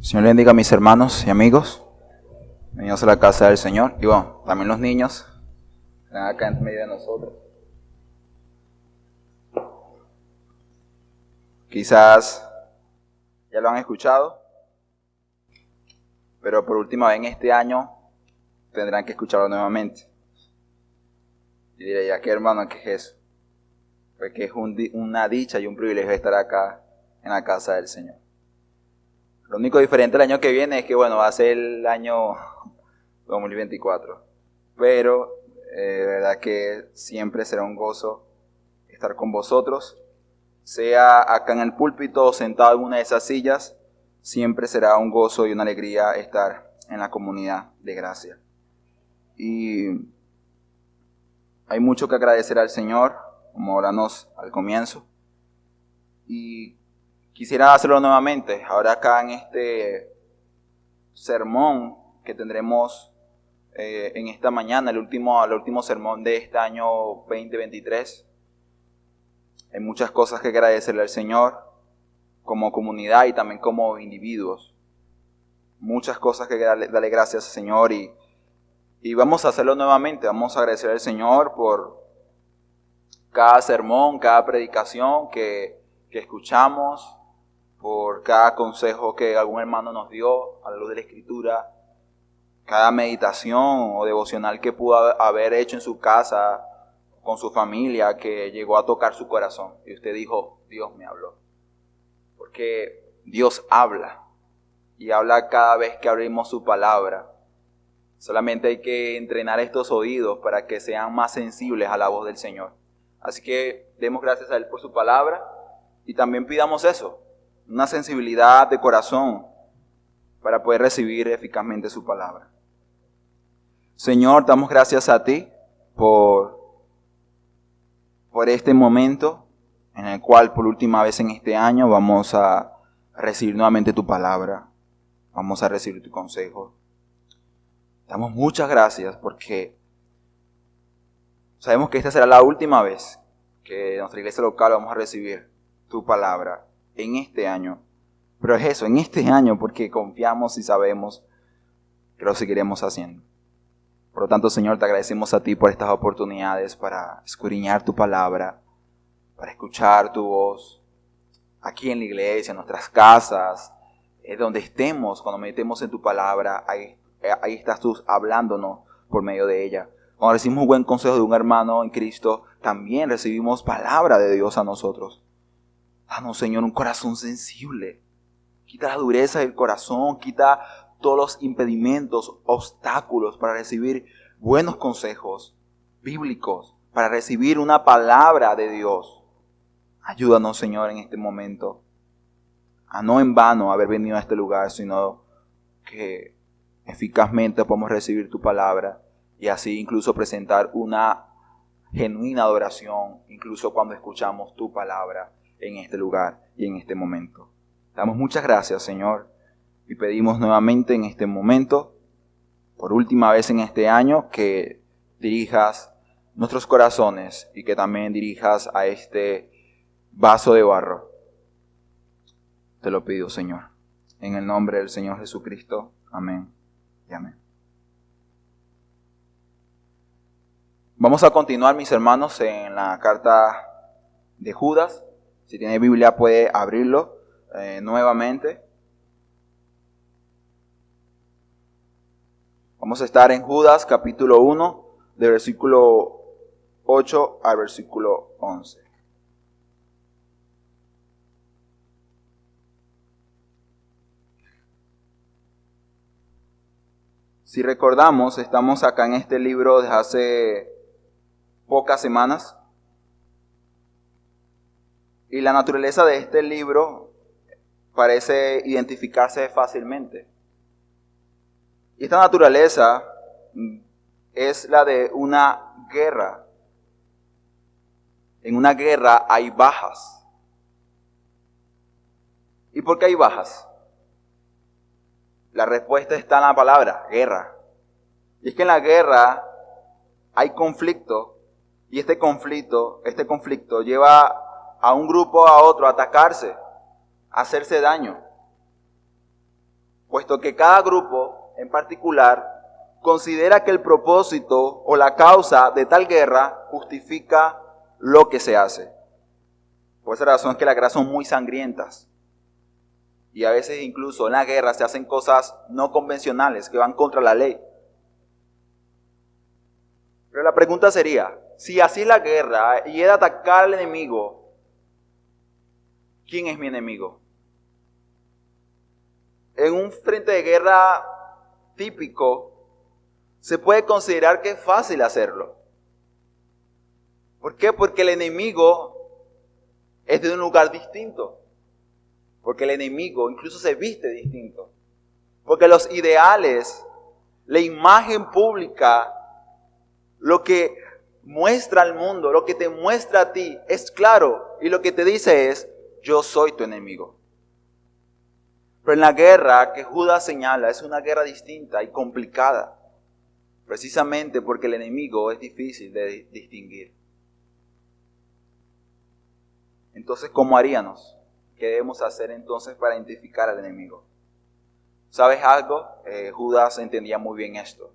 Señor le bendiga a mis hermanos y amigos. Bienvenidos a la casa del Señor. Y bueno, también los niños están acá en medio de nosotros. Quizás ya lo han escuchado, pero por última vez en este año tendrán que escucharlo nuevamente. Y diré, ¿ya qué hermano, qué es eso? Pues que es una dicha y un privilegio estar acá en la casa del Señor. Lo único diferente el año que viene es que, bueno, va a ser el año 2024. Pero, de verdad que siempre será un gozo estar con vosotros. Sea acá en el púlpito o sentado en una de esas sillas, siempre será un gozo y una alegría estar en la comunidad de gracia. Y hay mucho que agradecer al Señor, como oramos al comienzo. Y quisiera hacerlo nuevamente, ahora acá en este sermón que tendremos en esta mañana, el último sermón de este año 2023. Hay muchas cosas que agradecerle al Señor como comunidad y también como individuos. Muchas cosas que darle gracias al Señor y vamos a hacerlo nuevamente. Vamos a agradecer al Señor por cada sermón, cada predicación que escuchamos, por cada consejo que algún hermano nos dio a la luz de la Escritura, cada meditación o devocional que pudo haber hecho en su casa, con su familia, que llegó a tocar su corazón. Y usted dijo, Dios me habló. Porque Dios habla. Y habla cada vez que abrimos su palabra. Solamente hay que entrenar estos oídos para que sean más sensibles a la voz del Señor. Así que demos gracias a Él por su palabra. Y también pidamos eso. Una sensibilidad de corazón para poder recibir eficazmente su palabra. Señor, damos gracias a ti por este momento en el cual por última vez en este año vamos a recibir nuevamente tu palabra, vamos a recibir tu consejo. Damos muchas gracias porque sabemos que esta será la última vez que en nuestra iglesia local vamos a recibir tu palabra en este año. Pero es eso, en este año, porque confiamos y sabemos que lo seguiremos haciendo. Por lo tanto, Señor, te agradecemos a ti por estas oportunidades para escudriñar tu palabra, para escuchar tu voz, aquí en la iglesia, en nuestras casas, donde estemos, cuando meditemos en tu palabra, ahí estás tú hablándonos por medio de ella. Cuando recibimos un buen consejo de un hermano en Cristo, también recibimos palabra de Dios a nosotros. Danos, Señor, un corazón sensible. Quita la dureza del corazón, quita todos los impedimentos, obstáculos para recibir buenos consejos bíblicos, para recibir una palabra de Dios. Ayúdanos, Señor, en este momento a no en vano haber venido a este lugar, sino que eficazmente podamos recibir tu palabra y así incluso presentar una genuina adoración, incluso cuando escuchamos tu palabra en este lugar y en este momento. Damos muchas gracias, Señor, y pedimos nuevamente en este momento, por última vez en este año, que dirijas nuestros corazones y que también dirijas a este vaso de barro. Te lo pido, Señor, en el nombre del Señor Jesucristo. Amén y amén. Vamos a continuar, mis hermanos, en la carta de Judas. Si tiene Biblia puede abrirlo nuevamente. Vamos a estar en Judas capítulo 1, de versículo 8 al versículo 11. Si recordamos, estamos acá en este libro desde hace pocas semanas. Y la naturaleza de este libro parece identificarse fácilmente. Y esta naturaleza es la de una guerra. En una guerra hay bajas. ¿Y por qué hay bajas? La respuesta está en la palabra, guerra. Y es que en la guerra hay conflicto. Y este conflicto lleva a un grupo a otro a atacarse, a hacerse daño. puesto que cada grupo en particular considera que el propósito o la causa de tal guerra justifica lo que se hace. Por esa razón es que las guerras son muy sangrientas. Y a veces incluso en la guerra se hacen cosas no convencionales que van contra la ley. Pero la pregunta sería, si así es la guerra y he de atacar al enemigo, ¿quién es mi enemigo? En un frente de guerra típico, se puede considerar que es fácil hacerlo. ¿Por qué? Porque el enemigo es de un lugar distinto. Porque el enemigo incluso se viste distinto. Porque los ideales, la imagen pública, lo que muestra al mundo, lo que te muestra a ti es claro. Y lo que te dice es, yo soy tu enemigo. Pero en la guerra que Judas señala es una guerra distinta y complicada. Precisamente porque el enemigo es difícil de distinguir. Entonces, ¿cómo haríamos? ¿Qué debemos hacer entonces para identificar al enemigo? ¿Sabes algo? Judas entendía muy bien esto.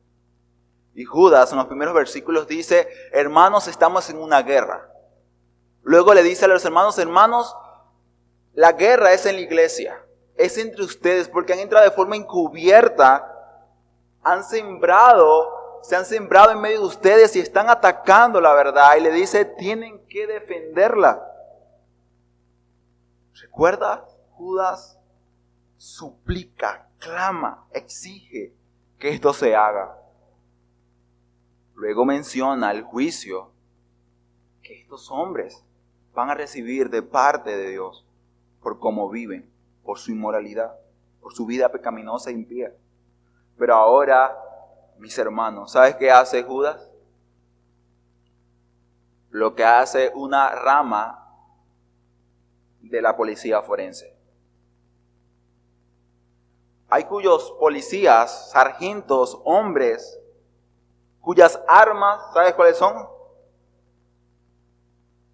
Y Judas en los primeros versículos dice, hermanos, estamos en una guerra. Luego le dice a los hermanos, hermanos, la guerra es en la iglesia. Es entre ustedes porque han entrado de forma encubierta, se han sembrado en medio de ustedes y están atacando la verdad. Y le dice, tienen que defenderla. ¿Recuerda? Judas suplica, clama, exige que esto se haga. Luego menciona el juicio que estos hombres van a recibir de parte de Dios por cómo viven, por su inmoralidad, por su vida pecaminosa e impía. Pero ahora, mis hermanos, ¿sabes qué hace Judas? Lo que hace una rama de la policía forense. Hay cuyos policías, sargentos, hombres, cuyas armas, ¿sabes cuáles son?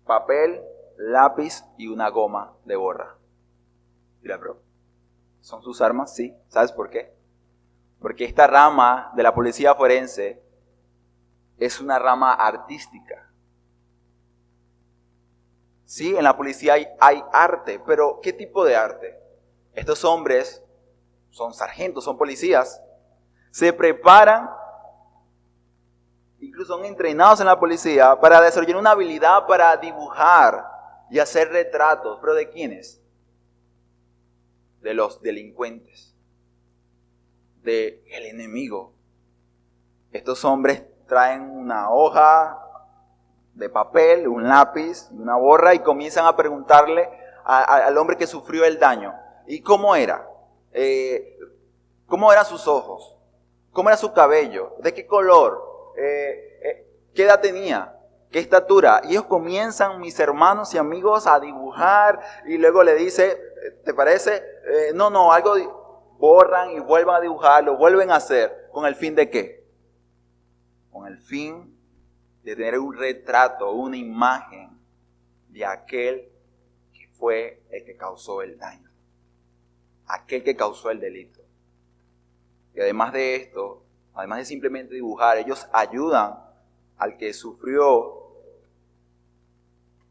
Papel, lápiz y una goma de borra. Mira, bro, ¿son sus armas? Sí. ¿Sabes por qué? Porque esta rama de la policía forense es una rama artística. Sí, en la policía hay arte, pero ¿qué tipo de arte? Estos hombres son sargentos, son policías, se preparan, incluso son entrenados en la policía para desarrollar una habilidad para dibujar y hacer retratos. ¿Pero de quiénes? De los delincuentes, del enemigo. Estos hombres traen una hoja de papel, un lápiz y una borra y comienzan a preguntarle al hombre que sufrió el daño. ¿Y cómo era? ¿Cómo eran sus ojos? ¿Cómo era su cabello? ¿De qué color? ¿Qué edad tenía? ¿Qué estatura? Y ellos comienzan, mis hermanos y amigos, a dibujar y luego le dice, ¿te parece? Algo borran y vuelvan a dibujar, lo vuelven a hacer. ¿Con el fin de qué? Con el fin de tener un retrato, una imagen de aquel que fue el que causó el daño, aquel que causó el delito. Y además de esto, además de simplemente dibujar, ellos ayudan al que sufrió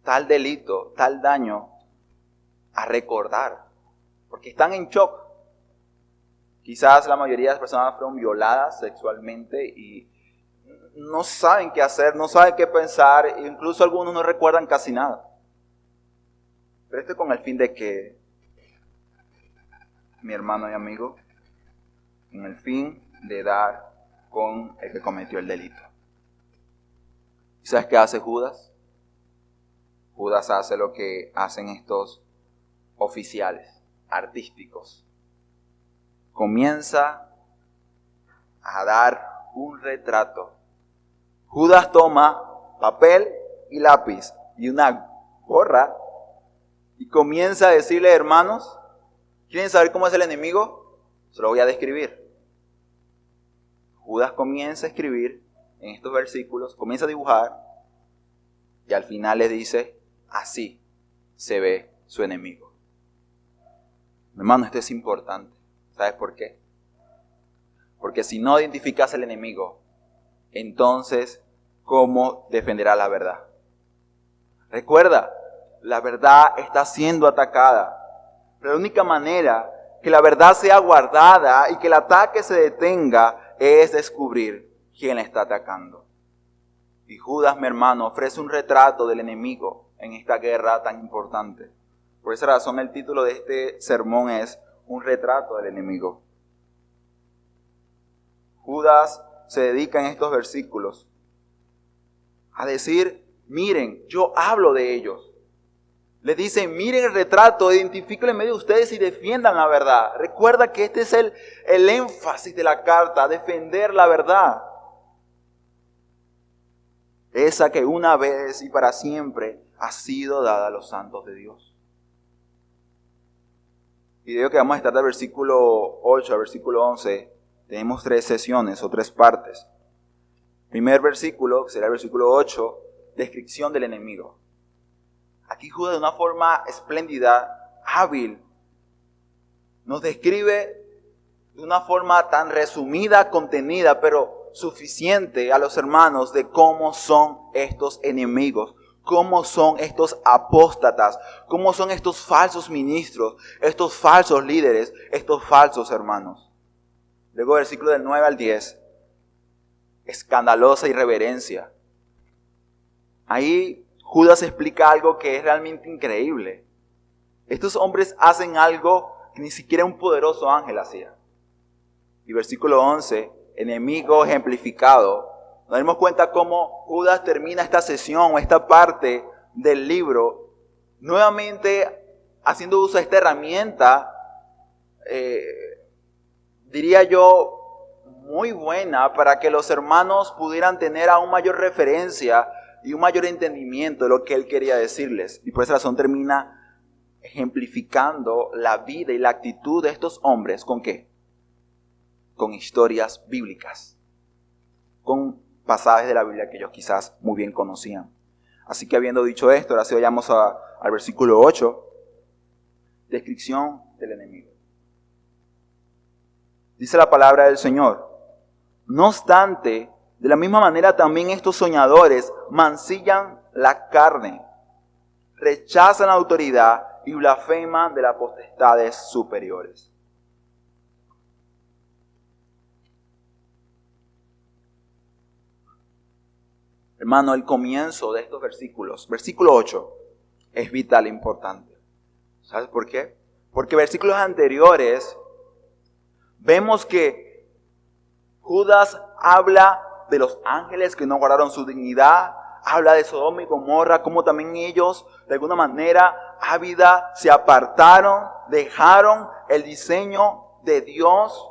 tal delito, tal daño, a recordar, porque están en shock. Quizás la mayoría de las personas fueron violadas sexualmente y no saben qué hacer, no saben qué pensar, e incluso algunos no recuerdan casi nada. Pero esto con el fin de que, mi hermano y amigo, con el fin de dar con el que cometió el delito. ¿Y sabes qué hace Judas? Judas hace lo que hacen estos oficiales, artísticos. Comienza a dar un retrato. Judas toma papel y lápiz y una gorra y comienza a decirle, hermanos, ¿quieren saber cómo es el enemigo? Se lo voy a describir. Judas comienza a escribir en estos versículos, comienza a dibujar y al final le dice, así se ve su enemigo. Hermano, esto es importante. ¿Sabes por qué? Porque si no identificas al enemigo, entonces, ¿cómo defenderás la verdad? Recuerda, la verdad está siendo atacada. Pero la única manera que la verdad sea guardada y que el ataque se detenga es descubrir quién la está atacando. Y Judas, mi hermano, ofrece un retrato del enemigo en esta guerra tan importante. Por esa razón el título de este sermón es Un retrato del enemigo. Judas se dedica en estos versículos a decir, miren, yo hablo de ellos. Le dicen, miren el retrato, identifíquenlo en medio de ustedes y defiendan la verdad. Recuerda que este es el énfasis de la carta, defender la verdad. Esa que una vez y para siempre ha sido dada a los santos de Dios. Y digo que vamos a estar del versículo 8 al versículo 11. Tenemos 3 sesiones o 3 partes. Primer versículo, que será el versículo 8, descripción del enemigo. Aquí Judas de una forma espléndida, hábil, nos describe de una forma tan resumida, contenida, pero suficiente a los hermanos de cómo son estos enemigos, cómo son estos apóstatas, cómo son estos falsos ministros, estos falsos líderes, estos falsos hermanos. Luego versículo del 9 al 10, escandalosa irreverencia. Ahí Judas explica algo que es realmente increíble. Estos hombres hacen algo que ni siquiera un poderoso ángel hacía. Y versículo 11, enemigo ejemplificado. Nos damos cuenta cómo Judas termina esta sesión o esta parte del libro nuevamente haciendo uso de esta herramienta, diría yo, muy buena para que los hermanos pudieran tener aún mayor referencia y un mayor entendimiento de lo que él quería decirles. Y por esa razón termina ejemplificando la vida y la actitud de estos hombres. ¿Con qué? Con historias bíblicas. Con pasajes de la Biblia que ellos quizás muy bien conocían. Así que habiendo dicho esto, ahora sí vayamos al versículo 8. Descripción del enemigo. Dice la palabra del Señor. No obstante, de la misma manera también estos soñadores mancillan la carne, rechazan la autoridad y blasfeman de las potestades superiores. Hermano, el comienzo de estos versículos, versículo 8, es vital e importante. ¿Sabes por qué? Porque versículos anteriores vemos que Judas habla de los ángeles que no guardaron su dignidad, habla de Sodoma y Gomorra, como también ellos, de alguna manera, ávida, se apartaron, dejaron el diseño de Dios,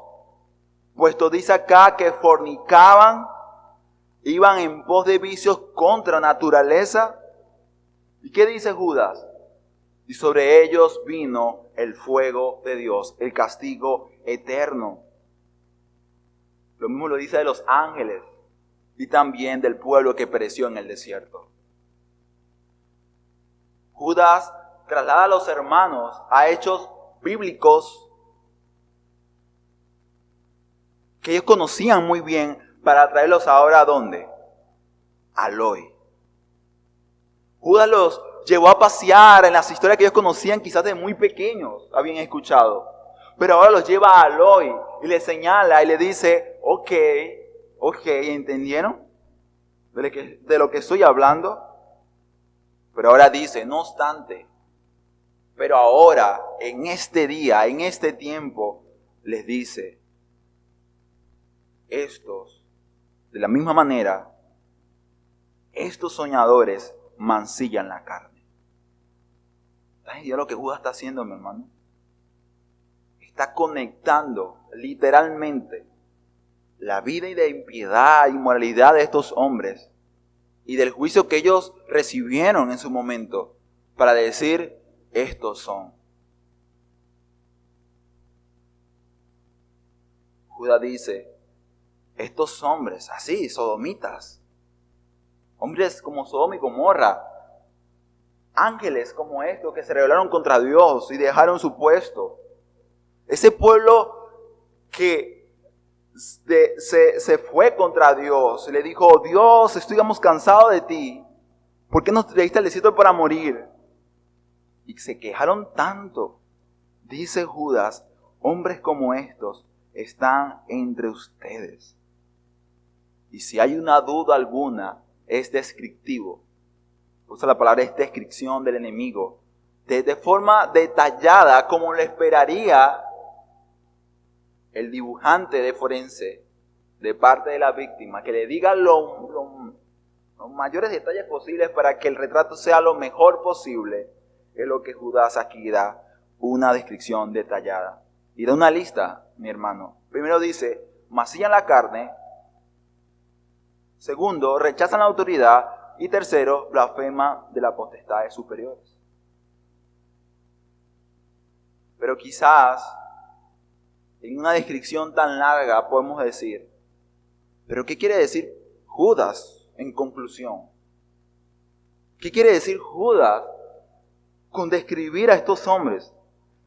puesto dice acá que fornicaban, iban en pos de vicios contra naturaleza. ¿Y qué dice Judas? Y sobre ellos vino el fuego de Dios, el castigo eterno. Lo mismo lo dice de los ángeles y también del pueblo que pereció en el desierto. Judas traslada a los hermanos a hechos bíblicos que ellos conocían muy bien para traerlos ahora ¿a dónde? Al hoy. Judas los llevó a pasear en las historias que ellos conocían quizás de muy pequeños, habían escuchado. Pero ahora los lleva al hoy y les señala y le dice, ok, ¿entendieron? De lo que estoy hablando. Pero ahora dice, no obstante, pero ahora, en este día, en este tiempo, les dice, estos, de la misma manera, estos soñadores mancillan la carne. ¿Estás entendiendo lo que Judas está haciendo, mi hermano? Está conectando literalmente la vida y de impiedad y inmoralidad de estos hombres y del juicio que ellos recibieron en su momento para decir, estos son. Judas dice, estos hombres, así, sodomitas, hombres como Sodoma y Gomorra, ángeles como estos que se rebelaron contra Dios y dejaron su puesto. Ese pueblo que se fue contra Dios. Le dijo, Dios, estamos cansados de ti. ¿Por qué nos traíste al desierto para morir? Y se quejaron tanto. Dice Judas, hombres como estos están entre ustedes. Y si hay una duda alguna, es descriptivo. Usa la palabra es descripción del enemigo. De forma detallada, como lo esperaría el dibujante de forense de parte de la víctima, que le diga los mayores detalles posibles para que el retrato sea lo mejor posible. Es lo que Judas aquí da, una descripción detallada. Y da una lista, mi hermano. Primero dice, mancillan la carne. Segundo, rechazan la autoridad. Y tercero, blasfema de las potestades superiores. Pero quizás, en una descripción tan larga, podemos decir, ¿pero qué quiere decir Judas en conclusión? ¿Qué quiere decir Judas con describir a estos hombres?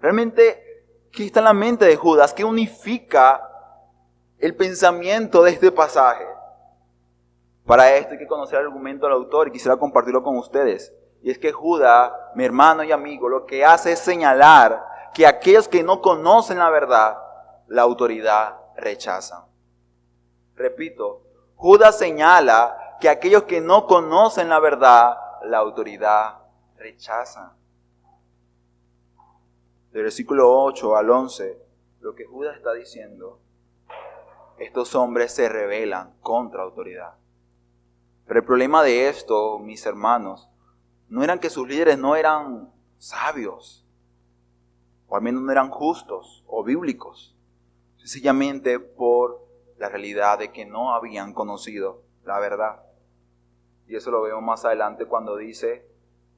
Realmente, ¿qué está en la mente de Judas? ¿Qué unifica el pensamiento de este pasaje? Para esto hay que conocer el argumento del autor y quisiera compartirlo con ustedes. Y es que Judas, mi hermano y amigo, lo que hace es señalar que aquellos que no conocen la verdad, la autoridad rechazan. Repito, Judas señala que aquellos que no conocen la verdad, la autoridad rechazan. Del versículo 8 al 11, lo que Judas está diciendo, estos hombres se rebelan contra autoridad. Pero el problema de esto, mis hermanos, no eran que sus líderes no eran sabios, o al menos no eran justos o bíblicos, sencillamente por la realidad de que no habían conocido la verdad. Y eso lo vemos más adelante cuando dice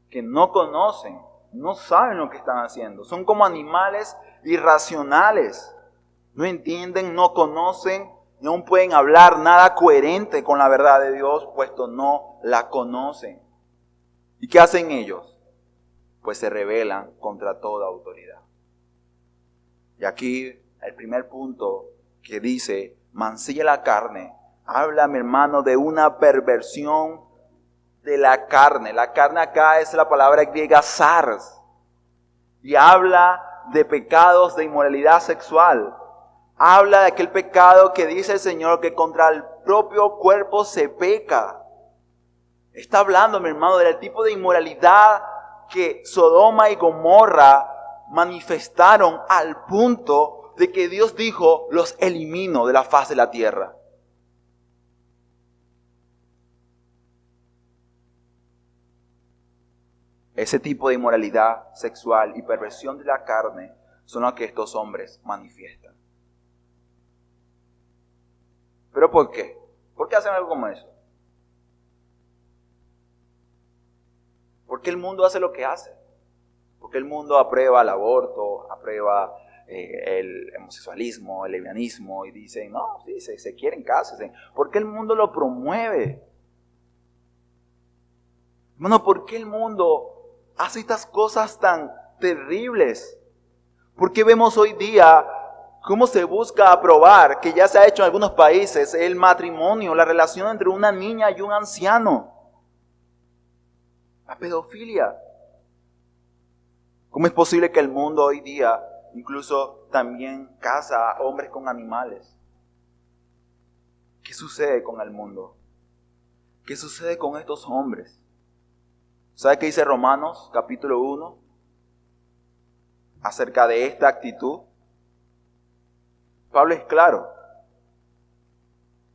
que no conocen, no saben lo que están haciendo. Son como animales irracionales. No entienden, no conocen, no pueden hablar nada coherente con la verdad de Dios, puesto no la conocen. ¿Y qué hacen ellos? Pues se rebelan contra toda autoridad. Y aquí el primer punto que dice, mancilla la carne, habla, mi hermano, de una perversión de la carne. La carne acá es la palabra griega sars. Y habla de pecados de inmoralidad sexual. Habla de aquel pecado que dice el Señor que contra el propio cuerpo se peca. Está hablando, mi hermano, del tipo de inmoralidad que Sodoma y Gomorra manifestaron al punto de que Dios dijo, los elimino de la faz de la tierra. Ese tipo de inmoralidad sexual y perversión de la carne son las que estos hombres manifiestan. ¿Pero por qué? ¿Por qué hacen algo como eso? ¿Por qué el mundo hace lo que hace? ¿Por qué el mundo aprueba el aborto, aprueba el homosexualismo, el lesbianismo y dicen, no, sí, se quieren, cásense? ¿Por qué el mundo lo promueve? Hermano, ¿por qué el mundo hace estas cosas tan terribles? ¿Por qué vemos hoy día cómo se busca aprobar, que ya se ha hecho en algunos países, el matrimonio, la relación entre una niña y un anciano? La pedofilia. ¿Cómo es posible que el mundo hoy día incluso también casa a hombres con animales? ¿Qué sucede con el mundo? ¿Qué sucede con estos hombres? ¿Sabe qué dice Romanos capítulo 1 acerca de esta actitud? Pablo es claro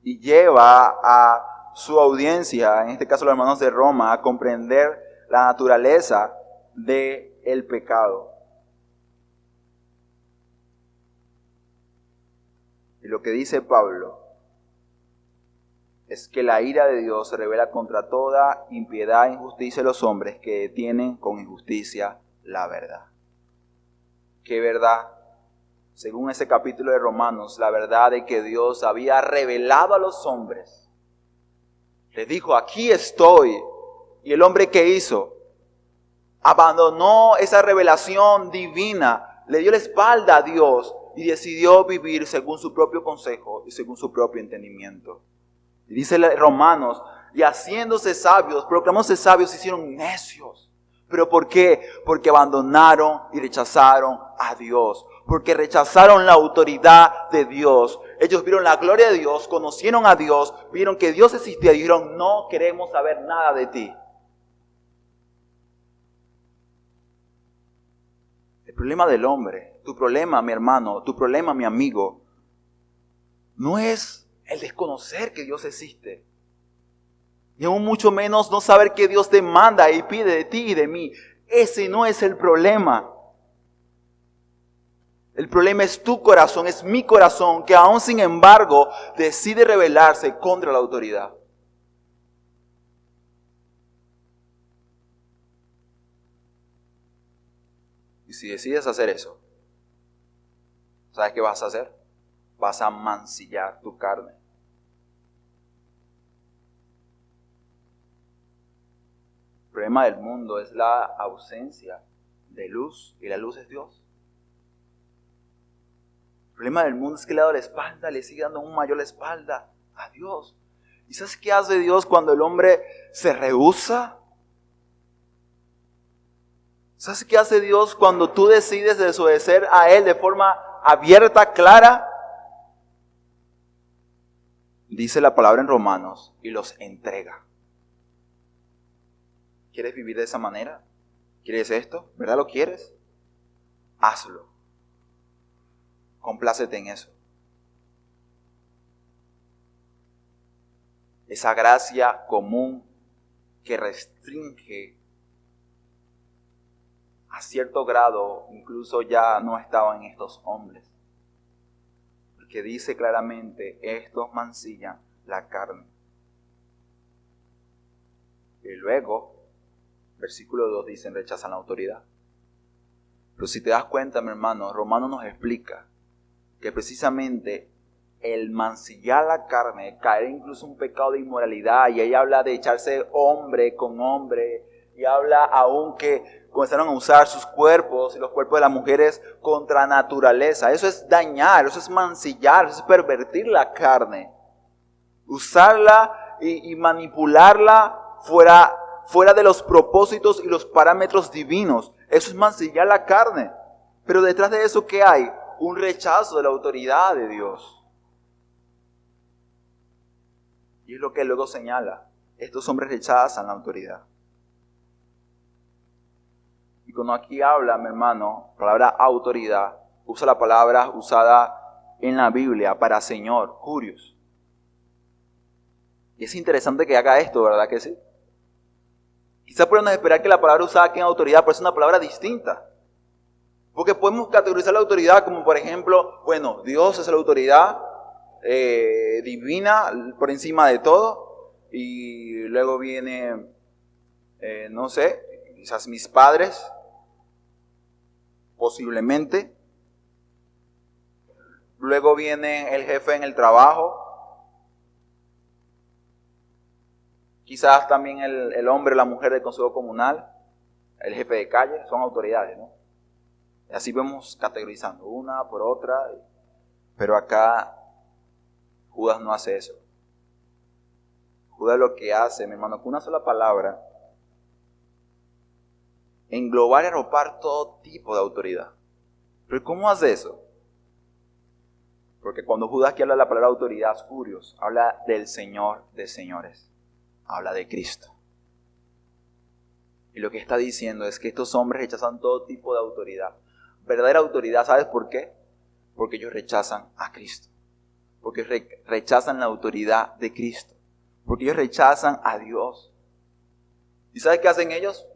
y lleva a su audiencia, en este caso los hermanos de Roma, a comprender la naturaleza del pecado. Y lo que dice Pablo es que la ira de Dios se revela contra toda impiedad e injusticia de los hombres que detienen con injusticia la verdad. ¿Qué verdad? Según ese capítulo de Romanos, la verdad de que Dios había revelado a los hombres. Les dijo, aquí estoy. ¿Y el hombre qué hizo? Abandonó esa revelación divina, le dio la espalda a Dios y decidió vivir según su propio consejo y según su propio entendimiento. Y dice Romanos, y haciéndose sabios, proclamándose sabios, se hicieron necios. ¿Pero por qué? Porque abandonaron y rechazaron a Dios. Porque rechazaron la autoridad de Dios. Ellos vieron la gloria de Dios, conocieron a Dios, vieron que Dios existía y dijeron, no queremos saber nada de ti. El problema del hombre, tu problema, mi hermano, tu problema, mi amigo, no es el desconocer que Dios existe. Y aún mucho menos no saber que Dios te manda y pide de ti y de mí. Ese no es el problema. El problema es tu corazón, es mi corazón, que aún sin embargo decide rebelarse contra la autoridad. Y si decides hacer eso, ¿sabes qué vas a hacer? Vas a mancillar tu carne. El problema del mundo es la ausencia de luz, y la luz es Dios. El problema del mundo es que le ha dado la espalda, le sigue dando aún mayor la espalda a Dios. ¿Y sabes qué hace Dios cuando el hombre se rehúsa? ¿Sabes qué hace Dios cuando tú decides desobedecer a Él de forma abierta, clara? Dice la palabra en Romanos, y los entrega. ¿Quieres vivir de esa manera? ¿Quieres esto? ¿Verdad lo quieres? Hazlo. Complácete en eso. Esa gracia común que restringe a cierto grado, incluso ya no estaba en estos hombres. Porque dice claramente, estos mancillan la carne. Y luego, versículo 2 dicen, rechazan la autoridad. Pero si te das cuenta, mi hermano, Romano nos explica que precisamente el mancillar la carne, caer incluso en un pecado de inmoralidad, y ahí habla de echarse hombre con hombre, y habla aún que comenzaron a usar sus cuerpos y los cuerpos de las mujeres contra naturaleza. Eso es dañar, eso es mancillar, eso es pervertir la carne. Usarla y manipularla fuera de los propósitos y los parámetros divinos. Eso es mancillar la carne. Pero detrás de eso, ¿qué hay? Un rechazo de la autoridad de Dios. Y es lo que luego señala. Estos hombres rechazan la autoridad. Y cuando aquí habla, mi hermano, palabra autoridad, usa la palabra usada en la Biblia para Señor, Curios. Y es interesante que haga esto, ¿verdad que sí? Quizás podemos esperar que la palabra usada aquí en autoridad, pero es una palabra distinta. Porque podemos categorizar la autoridad como, por ejemplo, bueno, Dios es la autoridad divina por encima de todo. Y luego viene, no sé, quizás mis padres, posiblemente. Luego viene el jefe en el trabajo. Quizás también el hombre o la mujer del consejo comunal, el jefe de calle, son autoridades, ¿no? Y así vamos categorizando una por otra. Pero acá Judas no hace eso. Judas lo que hace, mi hermano, con una sola palabra, englobar y arropar todo tipo de autoridad. ¿Pero cómo hace eso? Porque cuando Judas aquí habla de la palabra autoridad, Curios, habla del Señor de señores. Habla de Cristo. Y lo que está diciendo es que estos hombres rechazan todo tipo de autoridad. Verdadera autoridad, ¿sabes por qué? Porque ellos rechazan a Cristo. Porque rechazan la autoridad de Cristo. Porque ellos rechazan a Dios. ¿Y sabes qué hacen ellos?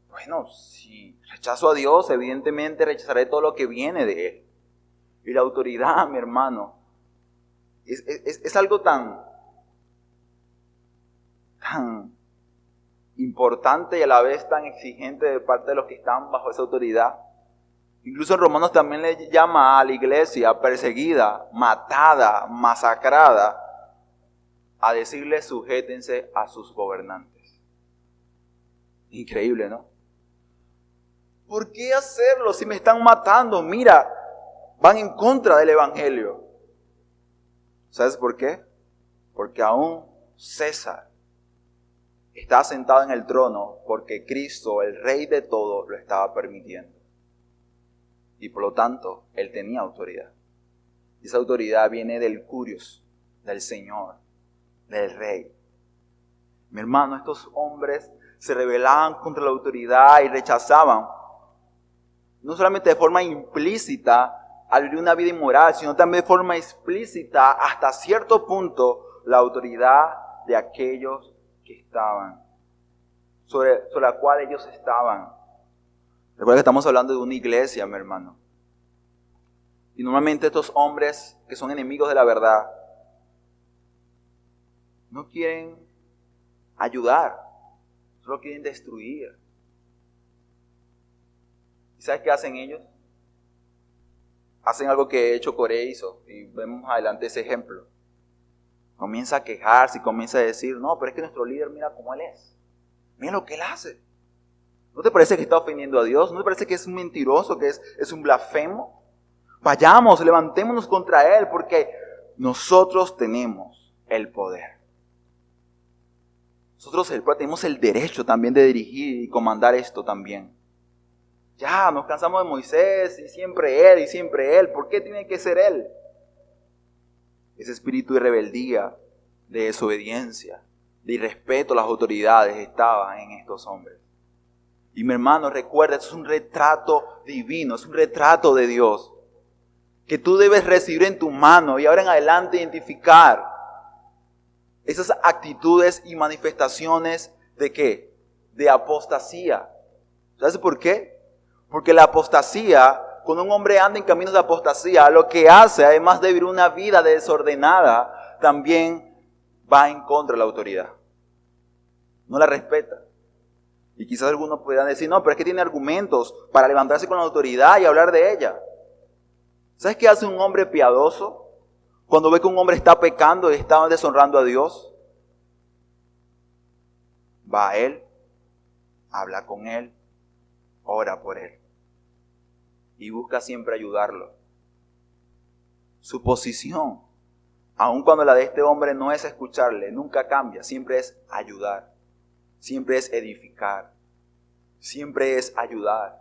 Bueno, si rechazo a Dios, evidentemente rechazaré todo lo que viene de Él. Y la autoridad, mi hermano, es algo tan importante y a la vez tan exigente de parte de los que están bajo esa autoridad. Incluso en Romanos también le llama a la iglesia perseguida, matada, masacrada, a decirle sujétense a sus gobernantes. Increíble, ¿no? ¿Por qué hacerlo si me están matando? Mira, van en contra del Evangelio. ¿Sabes por qué? Porque aún César está sentado en el trono porque Cristo, el Rey de todo, lo estaba permitiendo. Y por lo tanto, Él tenía autoridad. Y esa autoridad viene del Curios, del Señor, del Rey. Mi hermano, estos hombres se rebelaban contra la autoridad y rechazaban, no solamente de forma implícita, al vivir una vida inmoral, sino también de forma explícita, hasta cierto punto, la autoridad de aquellos que estaban, sobre la cual ellos estaban. Recuerda que estamos hablando de una iglesia, mi hermano. Y normalmente estos hombres que son enemigos de la verdad, no quieren ayudar, solo quieren destruir. ¿Y sabes qué hacen ellos? Hacen algo que Chocoré hizo, y vemos adelante ese ejemplo. Comienza a quejarse y comienza a decir, no, pero es que nuestro líder mira cómo él es. Mira lo que él hace. ¿No te parece que está ofendiendo a Dios? ¿No te parece que es un mentiroso, que es un blasfemo? Vayamos, levantémonos contra él, porque nosotros tenemos el poder. Nosotros tenemos el derecho también de dirigir y comandar esto también. Ya, nos cansamos de Moisés y siempre él. ¿Por qué tiene que ser él? Ese espíritu de rebeldía, de desobediencia, de irrespeto a las autoridades estaba en estos hombres. Y mi hermano, recuerda, esto es un retrato divino, es un retrato de Dios, que tú debes recibir en tu mano y ahora en adelante identificar esas actitudes y manifestaciones ¿de qué? De apostasía. ¿Sabes por qué? Porque la apostasía, cuando un hombre anda en caminos de apostasía, lo que hace, además de vivir una vida desordenada, también va en contra de la autoridad. No la respeta. Y quizás algunos puedan decir, no, pero es que tiene argumentos para levantarse con la autoridad y hablar de ella. ¿Sabes qué hace un hombre piadoso cuando ve que un hombre está pecando y está deshonrando a Dios? Va a él, habla con él, ora por él y busca siempre ayudarlo. Su posición, aun cuando la de este hombre no es escucharle, nunca cambia, siempre es ayudar, siempre es edificar, siempre es ayudar.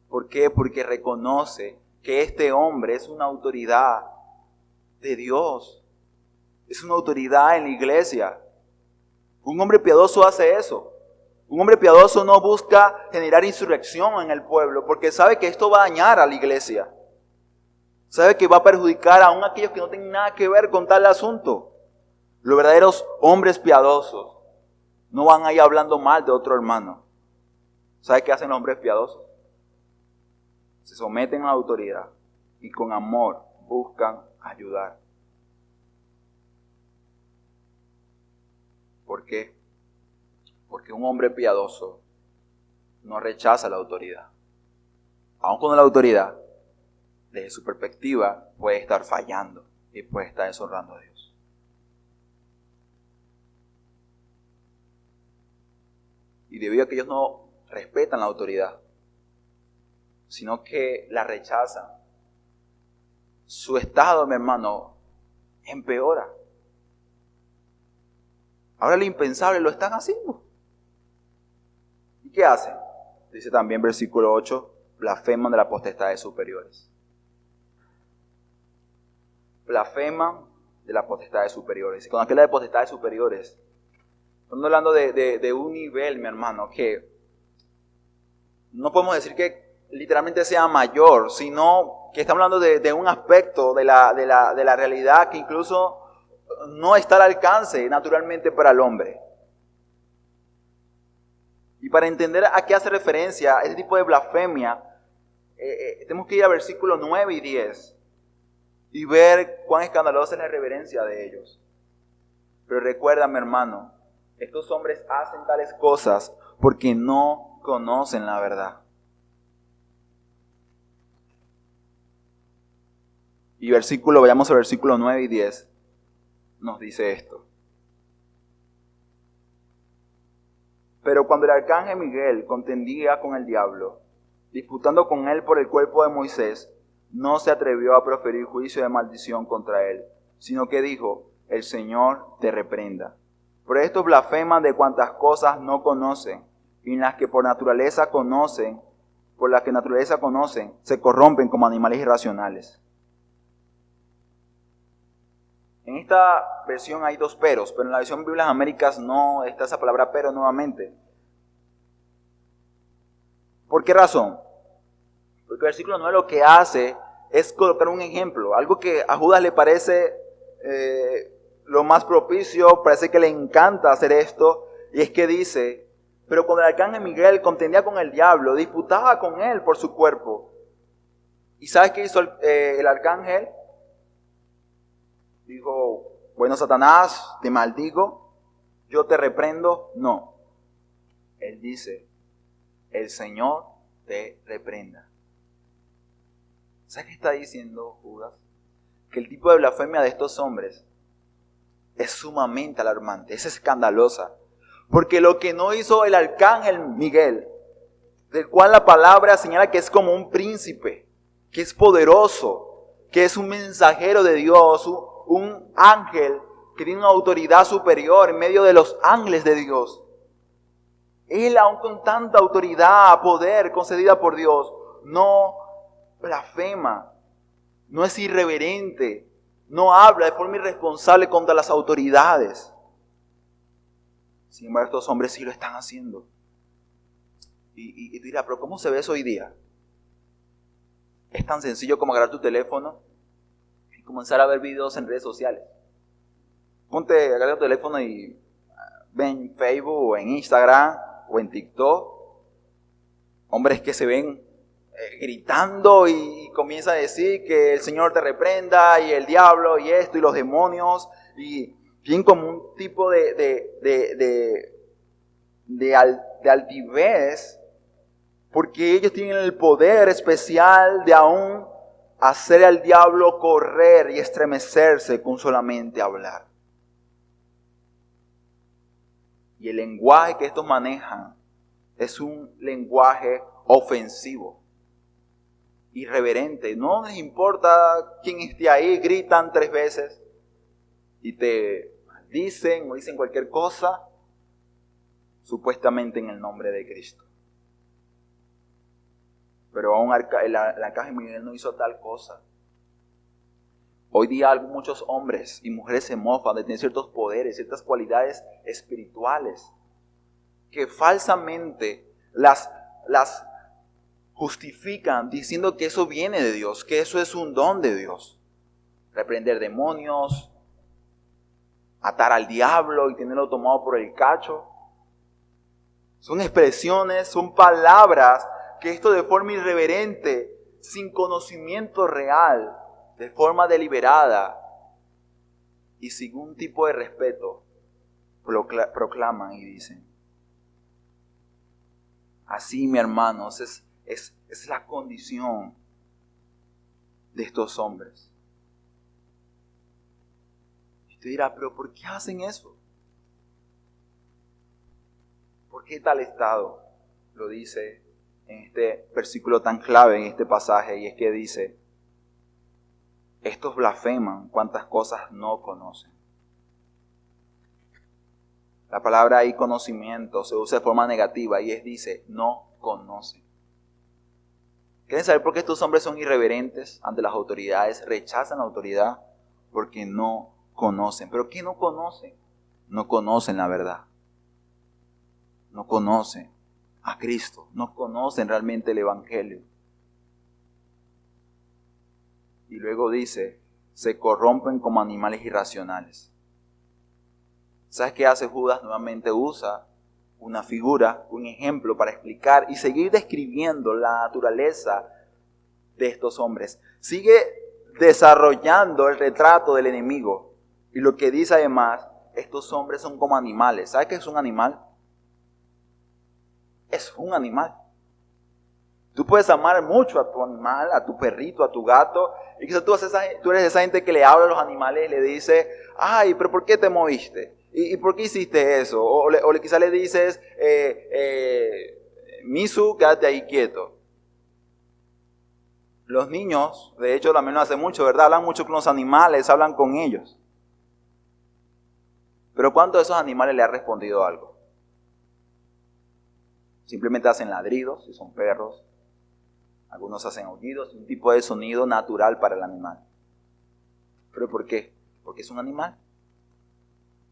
¿Por qué? Porque reconoce que este hombre es una autoridad de Dios, es una autoridad en la iglesia. Un hombre piadoso hace eso. Un hombre piadoso no busca generar insurrección en el pueblo porque sabe que esto va a dañar a la iglesia. Sabe que va a perjudicar aún a aquellos que no tienen nada que ver con tal asunto. Los verdaderos hombres piadosos no van ahí hablando mal de otro hermano. ¿Sabe qué hacen los hombres piadosos? Se someten a la autoridad y con amor buscan ayudar. ¿Por qué? Porque un hombre piadoso no rechaza la autoridad. Aun cuando la autoridad, desde su perspectiva, puede estar fallando y puede estar deshonrando a Dios. Y debido a que ellos no respetan la autoridad, sino que la rechazan, su estado, mi hermano, empeora. Ahora lo impensable lo están haciendo. ¿Y qué hacen? Dice también versículo 8, blasfeman de las potestades superiores. Blasfeman de las potestades superiores. Y con aquella de potestades superiores, estamos hablando de un nivel, mi hermano, que no podemos decir que literalmente sea mayor, sino que estamos hablando de un aspecto de la realidad que incluso no está al alcance naturalmente para el hombre. Y para entender a qué hace referencia este tipo de blasfemia, tenemos que ir a versículos 9 y 10 y ver cuán escandalosa es la reverencia de ellos. Pero recuerda, mi hermano, estos hombres hacen tales cosas porque no conocen la verdad. Y vayamos al versículo 9 y 10, nos dice esto. Pero cuando el arcángel Miguel contendía con el diablo, disputando con él por el cuerpo de Moisés, no se atrevió a proferir juicio de maldición contra él, sino que dijo: el Señor te reprenda. Por estos blasfeman de cuantas cosas no conocen, y en las que por naturaleza conocen, se corrompen como animales irracionales. En esta versión hay dos peros, pero en la versión Biblias Américas no está esa palabra pero nuevamente. ¿Por qué razón? Porque el versículo 9 lo que hace es colocar un ejemplo, algo que a Judas le parece lo más propicio, parece que le encanta hacer esto, y es que dice: pero cuando el arcángel Miguel contendía con el diablo, disputaba con él por su cuerpo. ¿Y sabes qué hizo el arcángel? Dijo: bueno, Satanás, te maldigo, yo te reprendo. No. Él dice: el Señor te reprenda. ¿Sabes qué está diciendo Judas? Que el tipo de blasfemia de estos hombres es sumamente alarmante, es escandalosa. Porque lo que no hizo el arcángel Miguel, del cual la palabra señala que es como un príncipe, que es poderoso, que es un mensajero de Dios, un ángel que tiene una autoridad superior en medio de los ángeles de Dios. Él, aún con tanta autoridad, poder concedida por Dios, no blasfema, no es irreverente, no habla de forma irresponsable contra las autoridades. Sin embargo, estos hombres sí lo están haciendo. Y tú dirás: pero ¿cómo se ve eso hoy día? Es tan sencillo como agarrar tu teléfono y comenzar a ver videos en redes sociales. Ponte, agarra tu teléfono y ve en Facebook o en Instagram o en TikTok hombres que se ven gritando y comienza a decir que el Señor te reprenda y el diablo y esto y los demonios, y bien como un tipo de altivez, porque ellos tienen el poder especial de aún hacer al diablo correr y estremecerse con solamente hablar. Y el lenguaje que estos manejan es un lenguaje ofensivo, irreverente. No les importa quién esté ahí, gritan 3 veces y te dicen o dicen cualquier cosa, supuestamente en el nombre de Cristo. Pero aún el arcángel Miguel no hizo tal cosa. Hoy día muchos hombres y mujeres se mofan de tener ciertos poderes, ciertas cualidades espirituales, que falsamente las justifican diciendo que eso viene de Dios, que eso es un don de Dios. Reprender demonios, atar al diablo y tenerlo tomado por el cacho. Son expresiones, son palabras que esto de forma irreverente, sin conocimiento real, de forma deliberada y sin un tipo de respeto, proclaman y dicen. Así, mi hermanos, es la condición de estos hombres. Y usted dirá: pero ¿por qué hacen eso? ¿Por qué tal estado? Lo dice en este versículo tan clave, en este pasaje, y es que dice: estos blasfeman cuantas cosas no conocen. La palabra ahí, conocimiento, se usa de forma negativa y dice: no conocen. ¿Quieren saber por qué estos hombres son irreverentes ante las autoridades? Rechazan la autoridad porque no conocen. ¿Pero qué no conocen? No conocen la verdad. No conocen a Cristo. No conocen realmente el Evangelio. Y luego dice: se corrompen como animales irracionales. ¿Sabes qué hace Judas? Nuevamente usa una figura, un ejemplo para explicar y seguir describiendo la naturaleza de estos hombres. Sigue desarrollando el retrato del enemigo. Y lo que dice además: estos hombres son como animales. ¿Sabes qué es un animal? Es un animal. Tú puedes amar mucho a tu animal, a tu perrito, a tu gato, y quizás tú eres esa gente que le habla a los animales y le dice: ay, pero ¿por qué te moviste? ¿Y por qué hiciste eso? O quizás le dices: Misu, quédate ahí quieto. Los niños, de hecho, también lo hacen mucho, ¿verdad? Hablan mucho con los animales, hablan con ellos. Pero ¿cuántos de esos animales le han respondido algo? Simplemente hacen ladridos, si son perros. Algunos hacen aullidos, un tipo de sonido natural para el animal. ¿Pero por qué? Porque es un animal.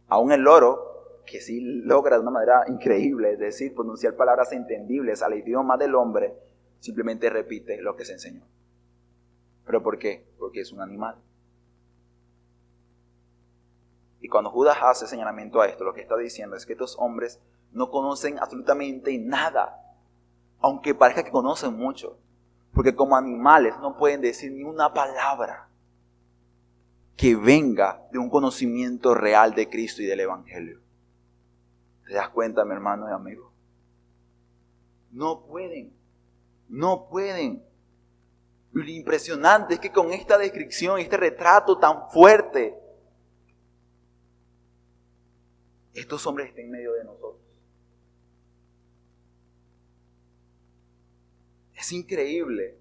Aún el loro, que sí logra de una manera increíble, es decir, pronunciar palabras entendibles al idioma del hombre, simplemente repite lo que se enseñó. ¿Pero por qué? Porque es un animal. Y cuando Judas hace señalamiento a esto, lo que está diciendo es que estos hombres no conocen absolutamente nada, aunque parezca que conocen mucho, porque como animales no pueden decir ni una palabra que venga de un conocimiento real de Cristo y del Evangelio. ¿Te das cuenta, mi hermano y amigo? No pueden. Y lo impresionante es que con esta descripción, este retrato tan fuerte, estos hombres están en medio de nosotros. Es increíble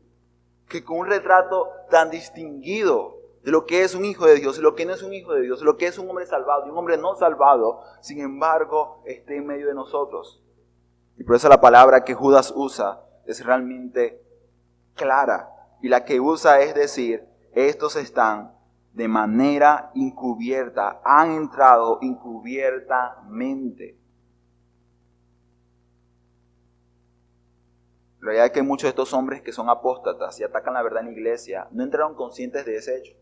que con un retrato tan distinguido de lo que es un hijo de Dios y lo que no es un hijo de Dios, lo que es un hombre salvado y un hombre no salvado, sin embargo, esté en medio de nosotros. Y por eso la palabra que Judas usa es realmente clara. Y la que usa es decir, estos están de manera encubierta, han entrado encubiertamente. La realidad es que muchos de estos hombres que son apóstatas y atacan la verdad en la iglesia no entraron conscientes de ese hecho.